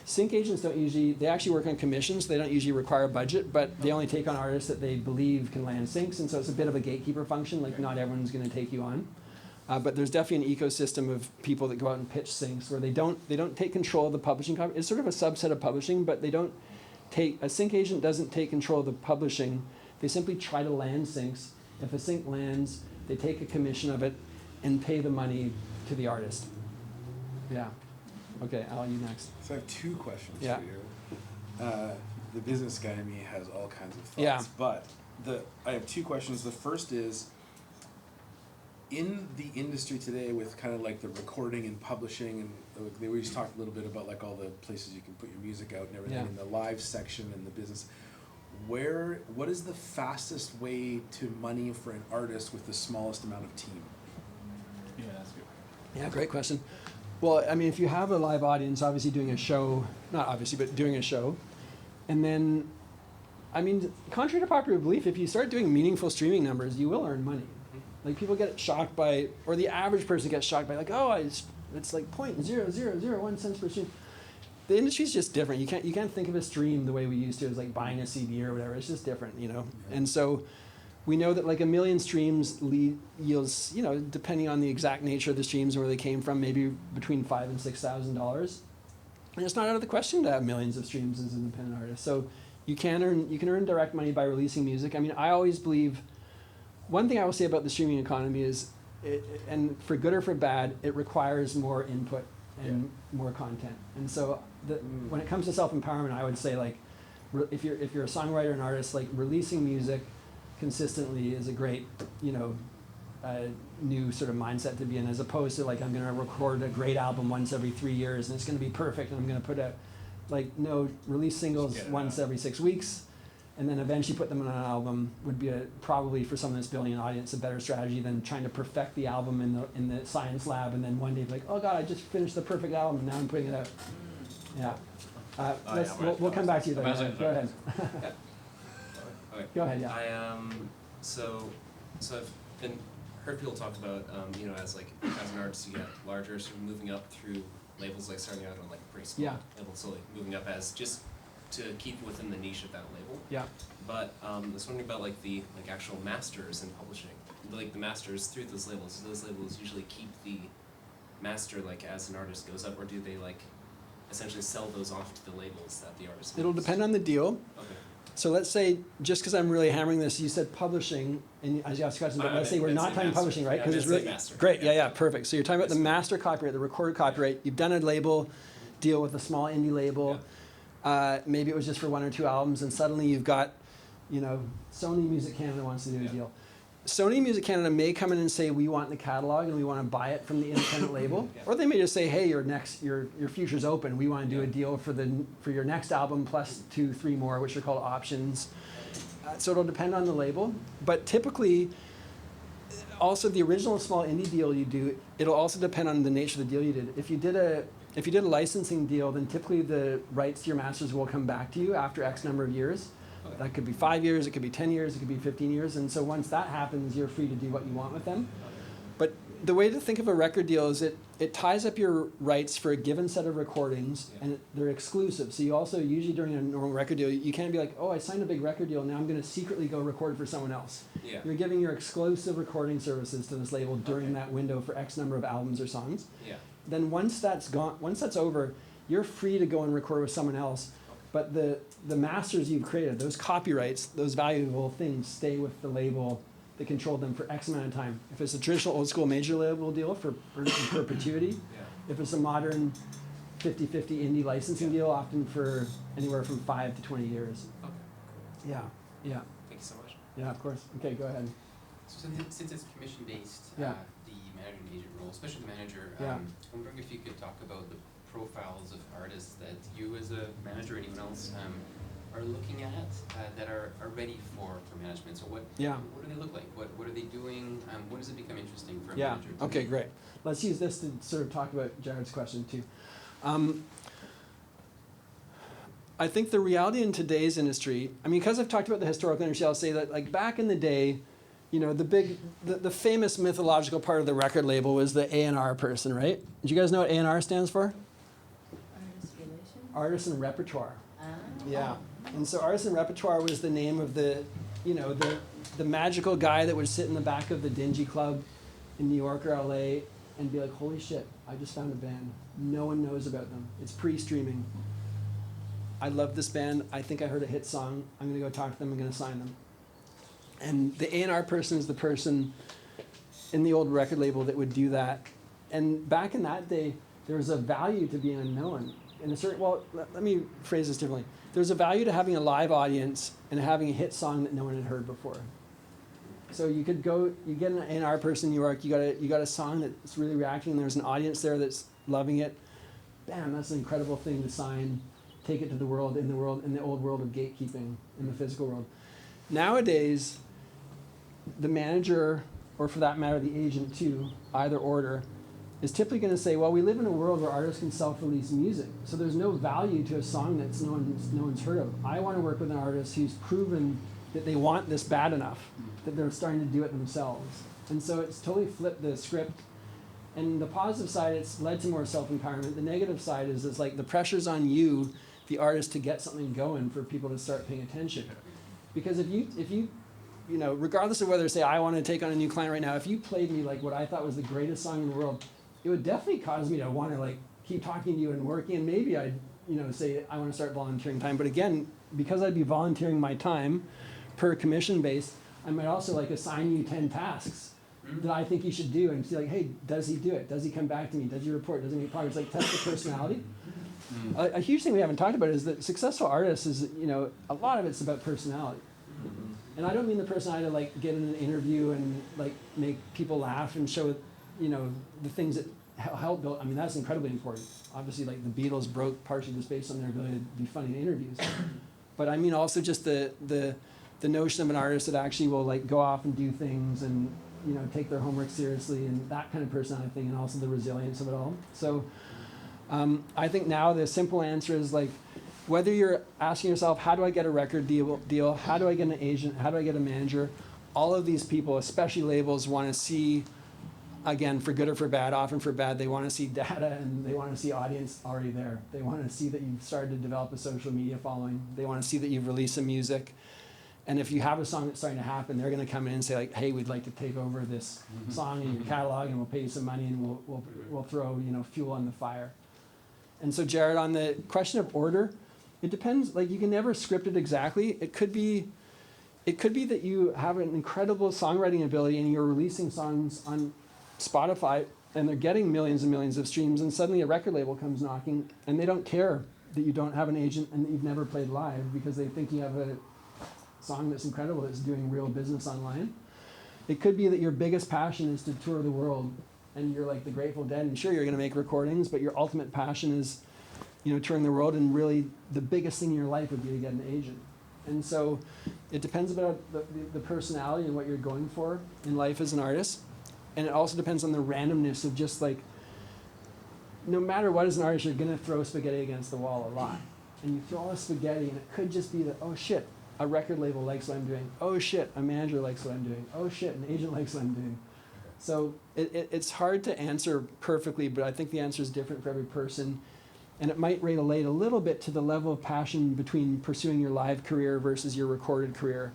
Sync agents they actually work on commissions. They don't usually require a budget, but they only take on artists that they believe can land syncs, and so it's a bit of a gatekeeper function. Like not everyone's going to take you on, but there's definitely an ecosystem of people that go out and pitch syncs where they don't take control of the publishing. It's sort of a subset of publishing, but a sync agent doesn't take control of the publishing. They simply try to land syncs. If a sync lands, they take a commission of it and pay the money to the artist. Yeah. Okay, Al, you next. So I have two questions Yeah. for you. The business guy in me has all kinds of thoughts, Yeah. but I have two questions. The first is, in the industry today with kind of like the recording and publishing, and we always talked a little bit about like all the places you can put your music out and everything, Yeah. in the live section and the business, what is the fastest way to money for an artist with the smallest amount of team? Yeah, that's good. Yeah, great question. Well, I mean, if you have a live audience, obviously doing a show, not obviously, but doing a show, and then, I mean, contrary to popular belief, if you start doing meaningful streaming numbers, you will earn money. Like people get shocked by, or the average person gets shocked by, like, oh, it's like 0.0001 cents per stream. The industry's just different. You can't think of a stream the way we used to as like buying a CD or whatever. It's just different, you know. Yeah. And so we know that like 1 million streams yields, you know, depending on the exact nature of the streams and where they came from, maybe between $5,000 and $6,000. And it's not out of the question to have millions of streams as an independent artist. So you can earn direct money by releasing music. I mean, I always believe, one thing I will say about the streaming economy is, and for good or for bad, it requires more input and more content. And so when it comes to self-empowerment, I would say like, if you're a songwriter and artist, like releasing music consistently is a great, you know, new sort of mindset to be in, as opposed to like I'm going to record a great album once every 3 years and it's going to be perfect and I'm going to put release singles once every 6 weeks and then eventually put them on an album would be probably for someone that's building an audience a better strategy than trying to perfect the album in the science lab and then one day be like, oh God, I just finished the perfect album and now I'm putting it out. Yeah. We'll come back to you then. Go ahead. Okay. Go ahead, yeah. So I've heard people talk about, you know, as an artist, you get larger, sort of moving up through labels, like starting out on like a pretty small label, so like moving up as just to keep within the niche of that label. Yeah. But I was wondering about like the actual masters in publishing, like the masters through those labels. Do those labels usually keep the master like as an artist goes up, or do they like essentially sell those off to the labels that the artist? It'll depend on the deal. Okay. So let's say, just because I'm really hammering this, you said publishing, and as you asked questions, but let's say we're not talking publishing, right? Because it's really master. great. Yeah, perfect. So you're talking about the master copyright, the recorded copyright. You've done a label deal with a small indie label. Maybe it was just for 1 or 2 albums, and suddenly you've got, you know, Sony Music Canada wants to do a deal. Sony Music Canada may come in and say, we want the catalog and we want to buy it from the independent label, or they may just say, hey, your future's open. We want to do a deal for your next album plus 2, 3 more, which are called options. So it'll depend on the label, but typically, also the original small indie deal you do, it'll also depend on the nature of the deal you did. If you did a licensing deal, then typically the rights to your masters will come back to you after X number of years. That could be 5 years, it could be 10 years, it could be 15 years. And so once that happens, you're free to do what you want with them. But the way to think of a record deal is it ties up your rights for a given set of recordings, and they're exclusive. So you also, usually during a normal record deal, you can't be like, oh, I signed a big record deal, now I'm going to secretly go record for someone else. Yeah. You're giving your exclusive recording services to this label during that window for X number of albums or songs. Yeah. Then once that's over, you're free to go and record with someone else. But the masters you've created, those copyrights, those valuable things, stay with the label that controlled them for X amount of time. If it's a traditional old school major label deal for perpetuity, if it's a modern 50-50 indie licensing deal, often for anywhere from 5 to 20 years. Okay. Yeah. Thank you so much. Yeah, of course. Okay, go ahead. So since it's commission-based, Yeah. the manager and agent role, especially the manager, Yeah. I'm wondering if you could talk about the profiles of artists that you as a manager or anyone else are looking at that are ready for management? So what Yeah. what do they look like? What are they doing? When does it become interesting for a Yeah. manager? to Okay, make- great. Let's use this to sort of talk about Jared's question too. I think the reality in today's industry, I mean, because I've talked about the historical industry, I'll say that like back in the day, you know, the famous mythological part of the record label was the A&R person, right? Did you guys know what A&R stands for? Artist relation? Artist and repertoire. Ah. Yeah. And so artist and repertoire was the name of the, you know, the magical guy that would sit in the back of the dingy club in New York or LA and be like, holy shit, I just found a band. No one knows about them. It's pre-streaming. I love this band. I think I heard a hit song. I'm going to go talk to them. I'm going to sign them. And the A&R person is the person in the old record label that would do that. And back in that day, there was a value to being unknown. In a certain, well, let me phrase this differently. There's a value to having a live audience and having a hit song that no one had heard before. So you could go, you get an A&R person in New York, you got a song that's really reacting, and there's an audience there that's loving it. Bam, that's an incredible thing to sign, take it to the world, in the old world of gatekeeping, in the physical world. Nowadays, the manager, or for that matter, the agent too, either order, is typically going to say, well, we live in a world where artists can self-release music, so there's no value to a song that's no one's heard of. I want to work with an artist who's proven that they want this bad enough, that they're starting to do it themselves. And so it's totally flipped the script. And the positive side, it's led to more self-empowerment. The negative side is it's like the pressure's on you, the artist, to get something going for people to start paying attention. Because if you know, regardless of whether, say, I want to take on a new client right now, if you played me like what I thought was the greatest song in the world, it would definitely cause me to want to like keep talking to you and working, and maybe I'd, you know, say I want to start volunteering time. But again, because I'd be volunteering my time per commission base, I might also like assign you 10 tasks that I think you should do and see like, hey, does he do it? Does he come back to me? Does he report? Does he make progress? Like test the personality. A huge thing we haven't talked about is that successful artists is, you know, a lot of it's about personality. And I don't mean the personality to like get in an interview and like make people laugh and show, you know, the things that help build. I mean, that's incredibly important. Obviously, like the Beatles broke partially just based on their ability to be funny in interviews. But I mean also just the notion of an artist that actually will like go off and do things and, you know, take their homework seriously and that kind of personality thing, and also the resilience of it all. So I think now the simple answer is like, whether you're asking yourself, how do I get a record deal? How do I get an agent? How do I get a manager? All of these people, especially labels, want to see, again, for good or for bad, often for bad, they want to see data and they want to see audience already there. They want to see that you've started to develop a social media following. They want to see that you've released some music. And if you have a song that's starting to happen, they're going to come in and say like, hey, we'd like to take over this song in your catalog and we'll pay you some money and we'll throw, you know, fuel on the fire. And so Jared, on the question of order, it depends. Like you can never script it exactly. It could be that you have an incredible songwriting ability and you're releasing songs on Spotify and they're getting millions and millions of streams, and suddenly a record label comes knocking and they don't care that you don't have an agent and that you've never played live because they think you have a song that's incredible that's doing real business online. It could be that your biggest passion is to tour the world and you're like the Grateful Dead, and sure, you're going to make recordings, but your ultimate passion is, you know, touring the world, and really the biggest thing in your life would be to get an agent. And so it depends about the personality and what you're going for in life as an artist. And it also depends on the randomness of just like, no matter what as an artist, you're going to throw spaghetti against the wall a lot. And you throw all the spaghetti and it could just be that, oh shit, a record label likes what I'm doing. Oh shit, a manager likes what I'm doing. Oh shit, an agent likes what I'm doing. So it's hard to answer perfectly, but I think the answer is different for every person. And it might relate a little bit to the level of passion between pursuing your live career versus your recorded career.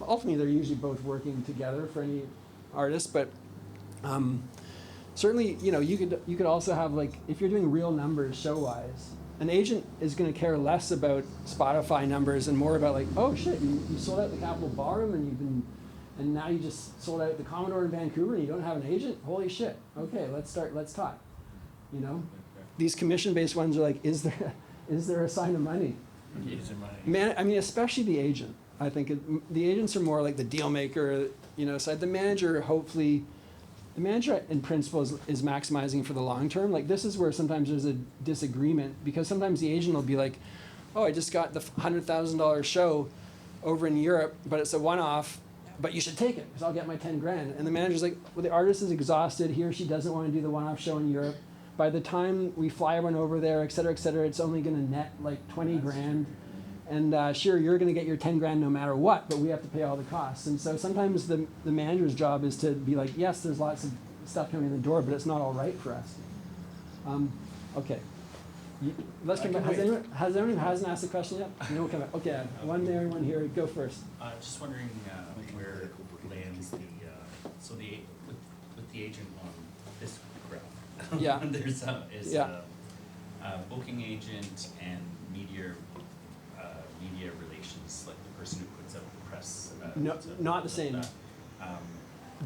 Ultimately, they're usually both working together for any artist, but certainly, you know, you could also have like, if you're doing real numbers show-wise, an agent is going to care less about Spotify numbers and more about like, oh shit, you sold out the Capitol Ballroom and now you just sold out the Commodore in Vancouver and you don't have an agent? Holy shit. Okay, let's talk. You know? These commission-based ones are like, is there a sign of money? Man, I mean, especially the agent. I think the agents are more like the deal maker, you know, side. The manager, hopefully, the manager in principle is maximizing for the long term. Like this is where sometimes there's a disagreement because sometimes the agent will be like, oh, I just got the $100,000 show over in Europe, but it's a one-off, but you should take it because I'll get my 10 grand. And the manager's like, well, the artist is exhausted. He or she doesn't want to do the one-off show in Europe. By the time we fly everyone over there, et cetera, it's only going to net like 20 grand. And sure, you're going to get your 10 grand no matter what, but we have to pay all the costs. And so sometimes the manager's job is to be like, yes, there's lots of stuff coming in the door, but it's not all right for us. Okay. Let's come back. Has anyone who hasn't asked a question yet? No, we'll come back. Okay, one there, one here. Go first. Just wondering where lands the with the agent on this graph. Yeah. There's Yeah. a booking agent and media relations, like the person who puts out the press. No, puts out not the same. um,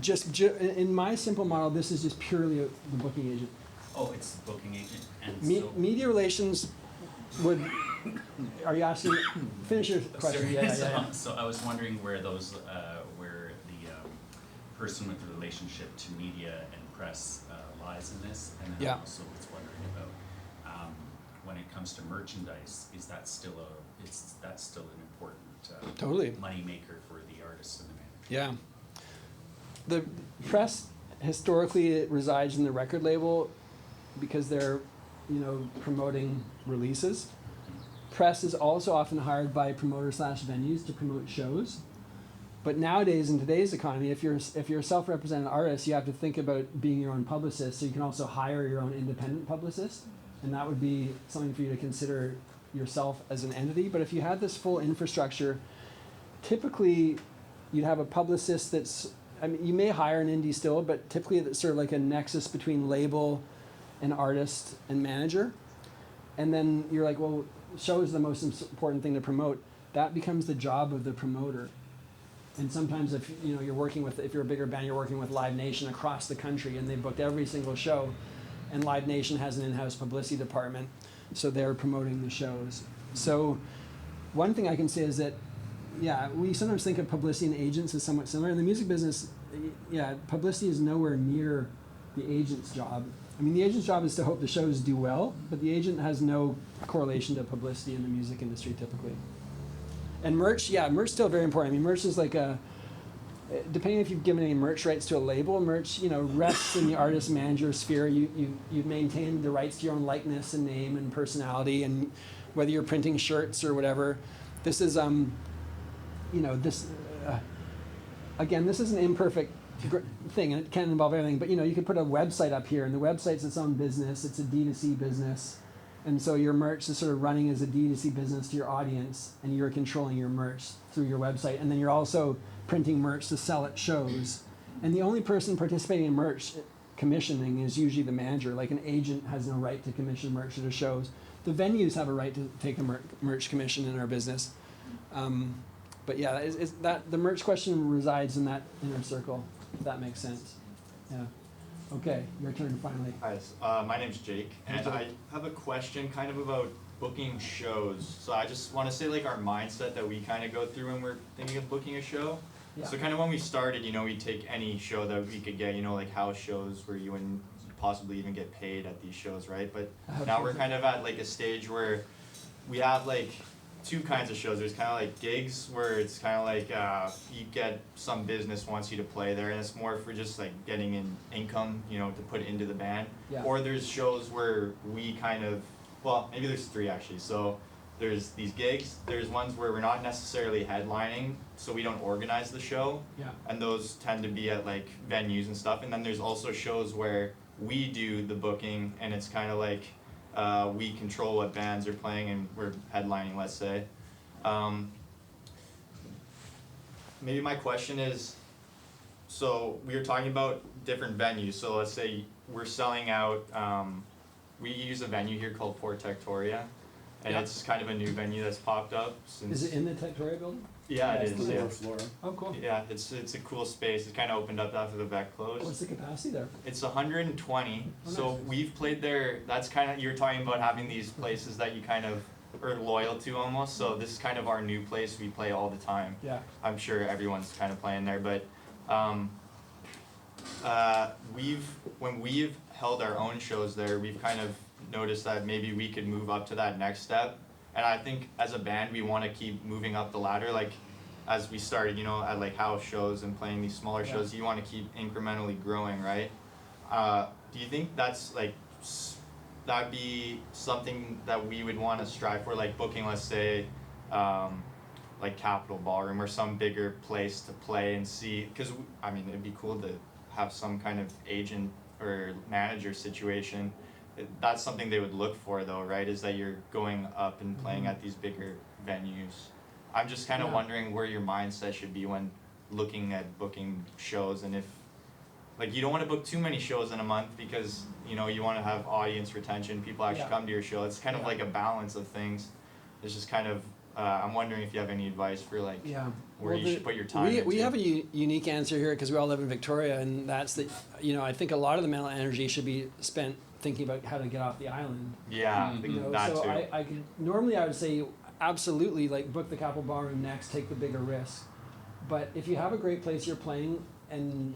Just in my simple model, this is just purely the booking agent. oh, it's the booking agent, and so. Media relations would. Are you asking? Finish your question. Sorry. Yeah. So I was wondering where those, where the person with the relationship to media and press lies in this, and then Yeah. I also was wondering about when it comes to merchandise, is that still that's still an important Totally. moneymaker for the artists and the manager? Yeah. The press historically it resides in the record label because they're, promoting releases. Press is also often hired by promoters / venues to promote shows. But nowadays, in today's economy, if you're a self-represented artist, you have to think about being your own publicist. So you can also hire your own independent publicist, and that would be something for you to consider yourself as an entity. But if you had this full infrastructure, typically you'd have a publicist that's, you may hire an indie still, but typically it's sort of like a nexus between label and artist and manager. And then you're like, well, show is the most important thing to promote. That becomes the job of the promoter. And sometimes if you're working with, if you're a bigger band, you're working with Live Nation across the country, and they booked every single show, and Live Nation has an in-house publicity department, so they're promoting the shows. So one thing I can say is that, we sometimes think of publicity and agents as somewhat similar. In the music business, publicity is nowhere near the agent's job. The agent's job is to hope the shows do well, but the agent has no correlation to publicity in the music industry typically. And merch, merch is still very important. Merch is like depending if you've given any merch rights to a label, merch, rests in the artist manager sphere. You've maintained the rights to your own likeness and name and personality, and whether you're printing shirts or whatever. This is, again, this is an imperfect thing, and it can involve everything, but you could put a website up here, and the website's its own business. It's a D2C business. And so your merch is sort of running as a D2C business to your audience, and you're controlling your merch through your website. And then you're also printing merch to sell at shows. And the only person participating in merch commissioning is usually the manager. Like an agent has no right to commission merch at the shows. The venues have a right to take a merch commission in our business. But it's that the merch question resides in that inner circle, if that makes sense. Yeah. Okay, your turn finally. Hi, my name's Jake, and I have a question kind of about booking shows. So I just want to say our mindset that we kind of go through when we're thinking of booking a show. Yeah. So kind of when we started, we'd take any show that we could get, like house shows where you wouldn't possibly even get paid at these shows, right? But now we're kind of at a stage where we have two kinds of shows. There's kind of gigs where it's kind of you get some business wants you to play there, and it's more for just getting in income, to put into the band. Yeah. Or there's shows where we kind of, maybe there's three actually. So there's these gigs, there's ones where we're not necessarily headlining, so we don't organize the show. Yeah. And those tend to be at venues and stuff. And then there's also shows where we do the booking, and it's kind of we control what bands are playing, and we're headlining, let's say. Maybe my question is, so we were talking about different venues. So let's say we're selling out, we use a venue here called Port Tectoria, and it's kind of a new venue that's popped up since. Is it in the Tectoria building? Yeah, it is. Yeah. Floor. Oh, cool. Yeah, it's a cool space. It kind of opened up after the vet closed. What's the capacity there? It's 120. Oh, So nice. we've played there. That's kind of, you're talking about having these places that you kind of are loyal to almost. So this is kind of our new place. We play all the time. Yeah. I'm sure everyone's kind of playing there, but when we've held our own shows there, we've kind of noticed that maybe we could move up to that next step And I think as a band, we want to keep moving up the ladder. Like, as we started, you know, at like house shows and playing these smaller shows, you want to keep incrementally growing, right? Do you think that's like, that'd be something that we would want to strive for, like booking, let's say, like Capitol Ballroom or some bigger place to play and see? Because, I mean, it'd be cool to have some kind of agent or manager situation. That's something they would look for, though, right? Is that you're going up and playing at these bigger venues. I'm just kind of wondering where your mindset should be when looking at booking shows, and if, like, you don't want to book too many shows in a month because, you know, you want to have audience retention, people actually come to your show. It's kind of like a balance of things. It's just kind of, I'm wondering if you have any advice for, like, where you should put your time into. We have a unique answer here because we all live in Victoria, and that's that, you know, I think a lot of the mental energy should be spent thinking about how to get off the island. Yeah, You know, that so too. I could, normally I would say absolutely, like, book the Capitol Ballroom next, take the bigger risk. But if you have a great place you're playing and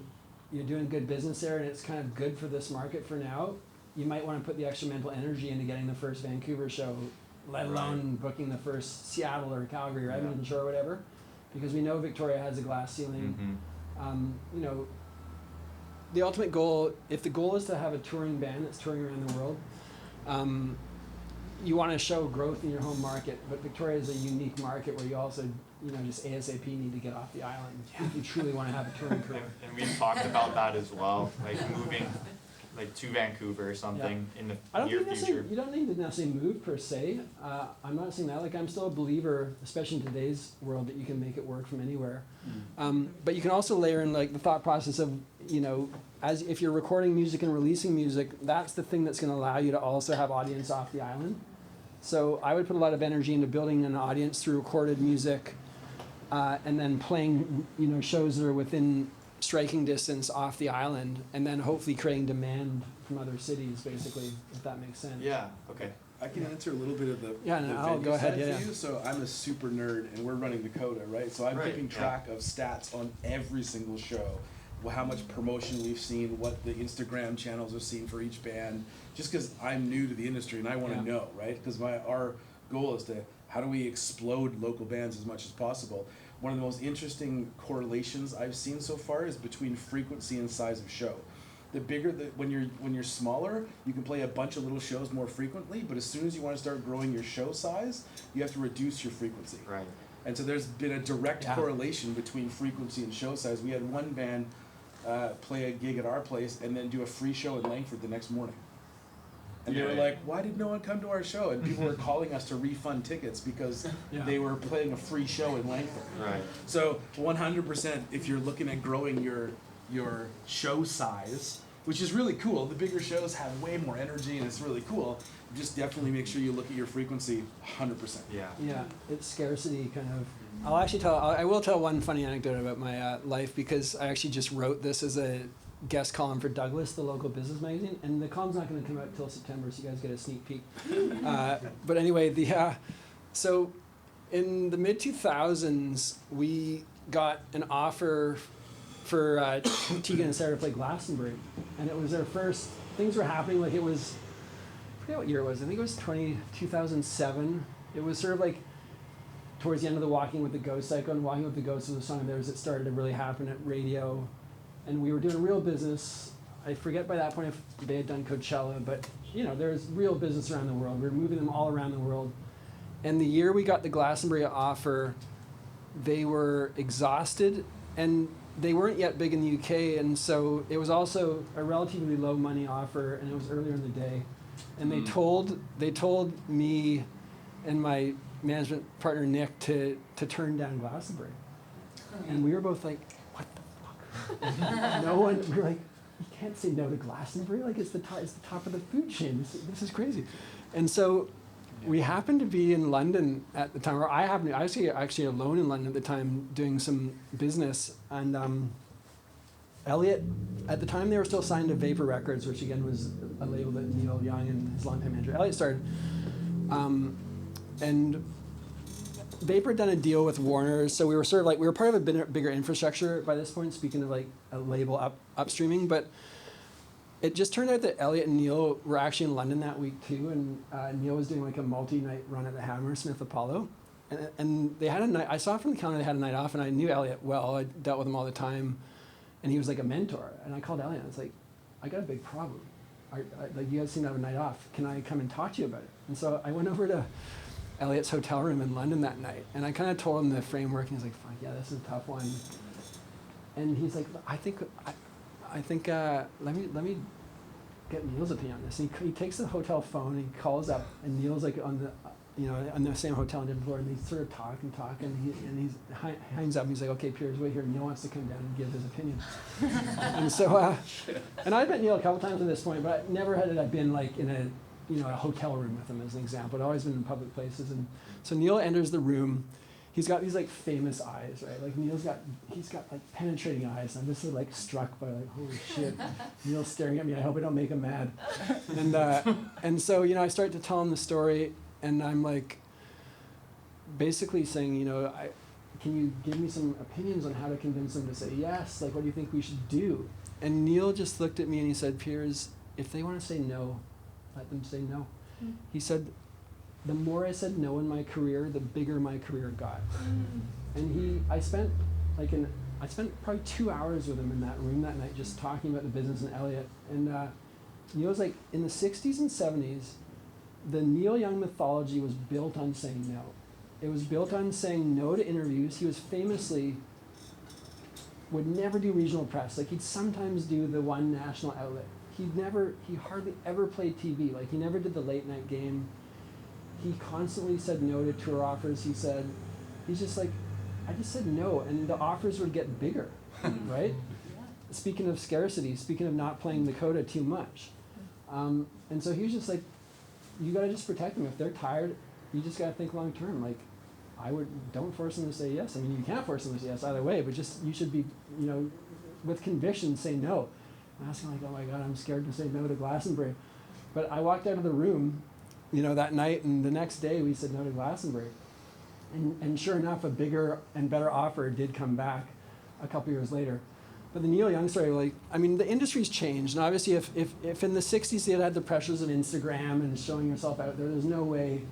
you're doing good business there and it's kind of good for this market for now, you might want to put the extra mental energy into getting the first Vancouver show, let alone booking the first Seattle or Calgary or Edmonton show or whatever, because we know Victoria has a glass ceiling. You know, the ultimate goal, if the goal is to have a touring band that's touring around the world, you want to show growth in your home market, but Victoria is a unique market where you also, you know, just ASAP need to get off the island if you truly want to have a touring career. And we've talked about that as well, like moving, like to Vancouver or something in the near future. You don't need to necessarily move per se. I'm not saying that. Like, I'm still a believer, especially in today's world, that you can make it work from anywhere. But you can also layer in, like, the thought process of, you know, as if you're recording music and releasing music, that's the thing that's going to allow you to also have audience off the island. So I would put a lot of energy into building an audience through recorded music, and then playing, you know, shows that are within striking distance off the island, and then hopefully creating demand from other cities, basically, if that makes sense. Yeah, okay. I can answer a little bit of the I'll venue go ahead. side Yeah, for you. So I'm a super nerd, and we're running Dakota, right? So I'm keeping track of stats on every single show, how much promotion we've seen, what the Instagram channels are seeing for each band, just because I'm new to the industry and I want to know, right? Because our goal is to, how do we explode local bands as much as possible? One of the most interesting correlations I've seen so far is between frequency and size of show. The bigger, when you're smaller, you can play a bunch of little shows more frequently, but as soon as you want to start growing your show size, you have to reduce your frequency. Right. And so there's been a direct correlation between frequency and show size. We had one band play a gig at our place and then do a free show in Langford the next morning. And they were like, why did no one come to our show? And people were calling us to refund tickets because they were playing a free show in Langford. Right. So 100%, if you're looking at growing your show size, which is really cool, the bigger shows have way more energy and it's really cool, just definitely make sure you look at your frequency 100%. Yeah. Yeah, it's scarcity kind of. I will tell one funny anecdote about my life, because I actually just wrote this as a guest column for Douglas, the local business magazine, and the column's not going to come out till September, so you guys get a sneak peek. But anyway, so in the mid-2000s, we got an offer for Tegan and Sara to play Glastonbury, and it was their first. Things were happening, like, it was, I forget what year it was. I think it was 2007. It was sort of like towards the end of the Walking with the Ghost cycle, and Walking with the Ghost was a song of theirs that started to really happen at radio. And we were doing real business. I forget by that point if they had done Coachella, but, you know, there's real business around the world. We were moving them all around the world. And the year we got the Glastonbury offer, they were exhausted, and they weren't yet big in the UK, and so it was also a relatively low money offer, and it was earlier in the day. And they told me and my management partner Nick to turn down Glastonbury. And we were both like, what the fuck? No one, we were like, you can't say no to Glastonbury, like, it's the top of the food chain. This is crazy. And so we happened to be in London at the time, or I was actually alone in London at the time doing some business, and Elliot, at the time they were still signed to Vapor Records, which again was a label that Neil Young and his longtime manager Elliot started. And Vapor had done a deal with Warner, so we were sort of like, we were part of a bigger infrastructure by this point, speaking of like a label upstreaming, but it just turned out that Elliot and Neil were actually in London that week too, and Neil was doing like a multi-night run at the Hammersmith Apollo, and they had a night. I saw from the calendar they had a night off, and I knew Elliot well. I dealt with him all the time, and he was like a mentor. And I called Elliot, and I was like, I got a big problem. Like, you guys seem to have a night off. Can I come and talk to you about it? And so I went over to Elliot's hotel room in London that night, and I kind of told him the framework, and he's like, "Fuck yeah, this is a tough one." And he's like, I think let me get Neil's opinion on this. And he takes the hotel phone and he calls up, and Neil's like on the same hotel on different floor, and they sort of talk, and he hangs up. And he's like, "Okay, Piers, wait here. Neil wants to come down and give his opinion." And so, and I'd met Neil a couple times at this point, but never had I been like in a hotel room with him as an example. I'd always been in public places, and so Neil enters the room. He's got these like famous eyes, right? Like he's got like penetrating eyes. I'm just like struck by like, holy shit, Neil's staring at me. I hope I don't make him mad. And so I start to tell him the story, and I'm like, basically saying, can you give me some opinions on how to convince him to say yes? Like, what do you think we should do? And Neil just looked at me and he said, Piers, if they want to say no, let them say no. Mm. He said, the more I said no in my career, the bigger my career got. And I spent probably 2 hours with him in that room that night, just talking about the business and Elliot. And Neil's like, in the 60s and 70s, the Neil Young mythology was built on saying no. It was built on saying no to interviews. He was famously, would never do regional press. Like, he'd sometimes do the one national outlet. He hardly ever played TV. Like, he never did the late night game. He constantly said no to tour offers. He's just like, I just said no, and the offers would get bigger, right? Yeah. Speaking of scarcity, speaking of not playing the quota too much. And so he was just like, you gotta just protect them. If they're tired, you just gotta think long term. Like, don't force them to say yes. I mean, you can't force them to say yes either way, but just, you should be, with conviction, say no. And I was like, oh my God, I'm scared to say no to Glastonbury. But I walked out of the room, that night, and the next day we said no to Glastonbury. And sure enough, a bigger and better offer did come back a couple years later. But the Neil Young story, the industry's changed. And obviously, if in the 60s they had the pressures of Instagram and showing yourself out there, there's no way,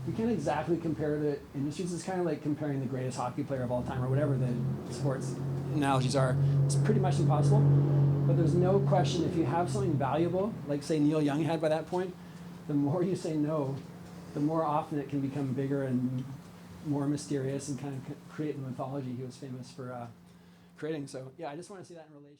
you can't exactly compare the industries. It's kind of like comparing the greatest hockey player of all time or whatever the sports analogies are. It's pretty much impossible. But there's no question, if you have something valuable, like say Neil Young had by that point, the more you say no, the more often it can become bigger and more mysterious and kind of create the mythology he was famous for creating. So yeah, I just want to see that in relation.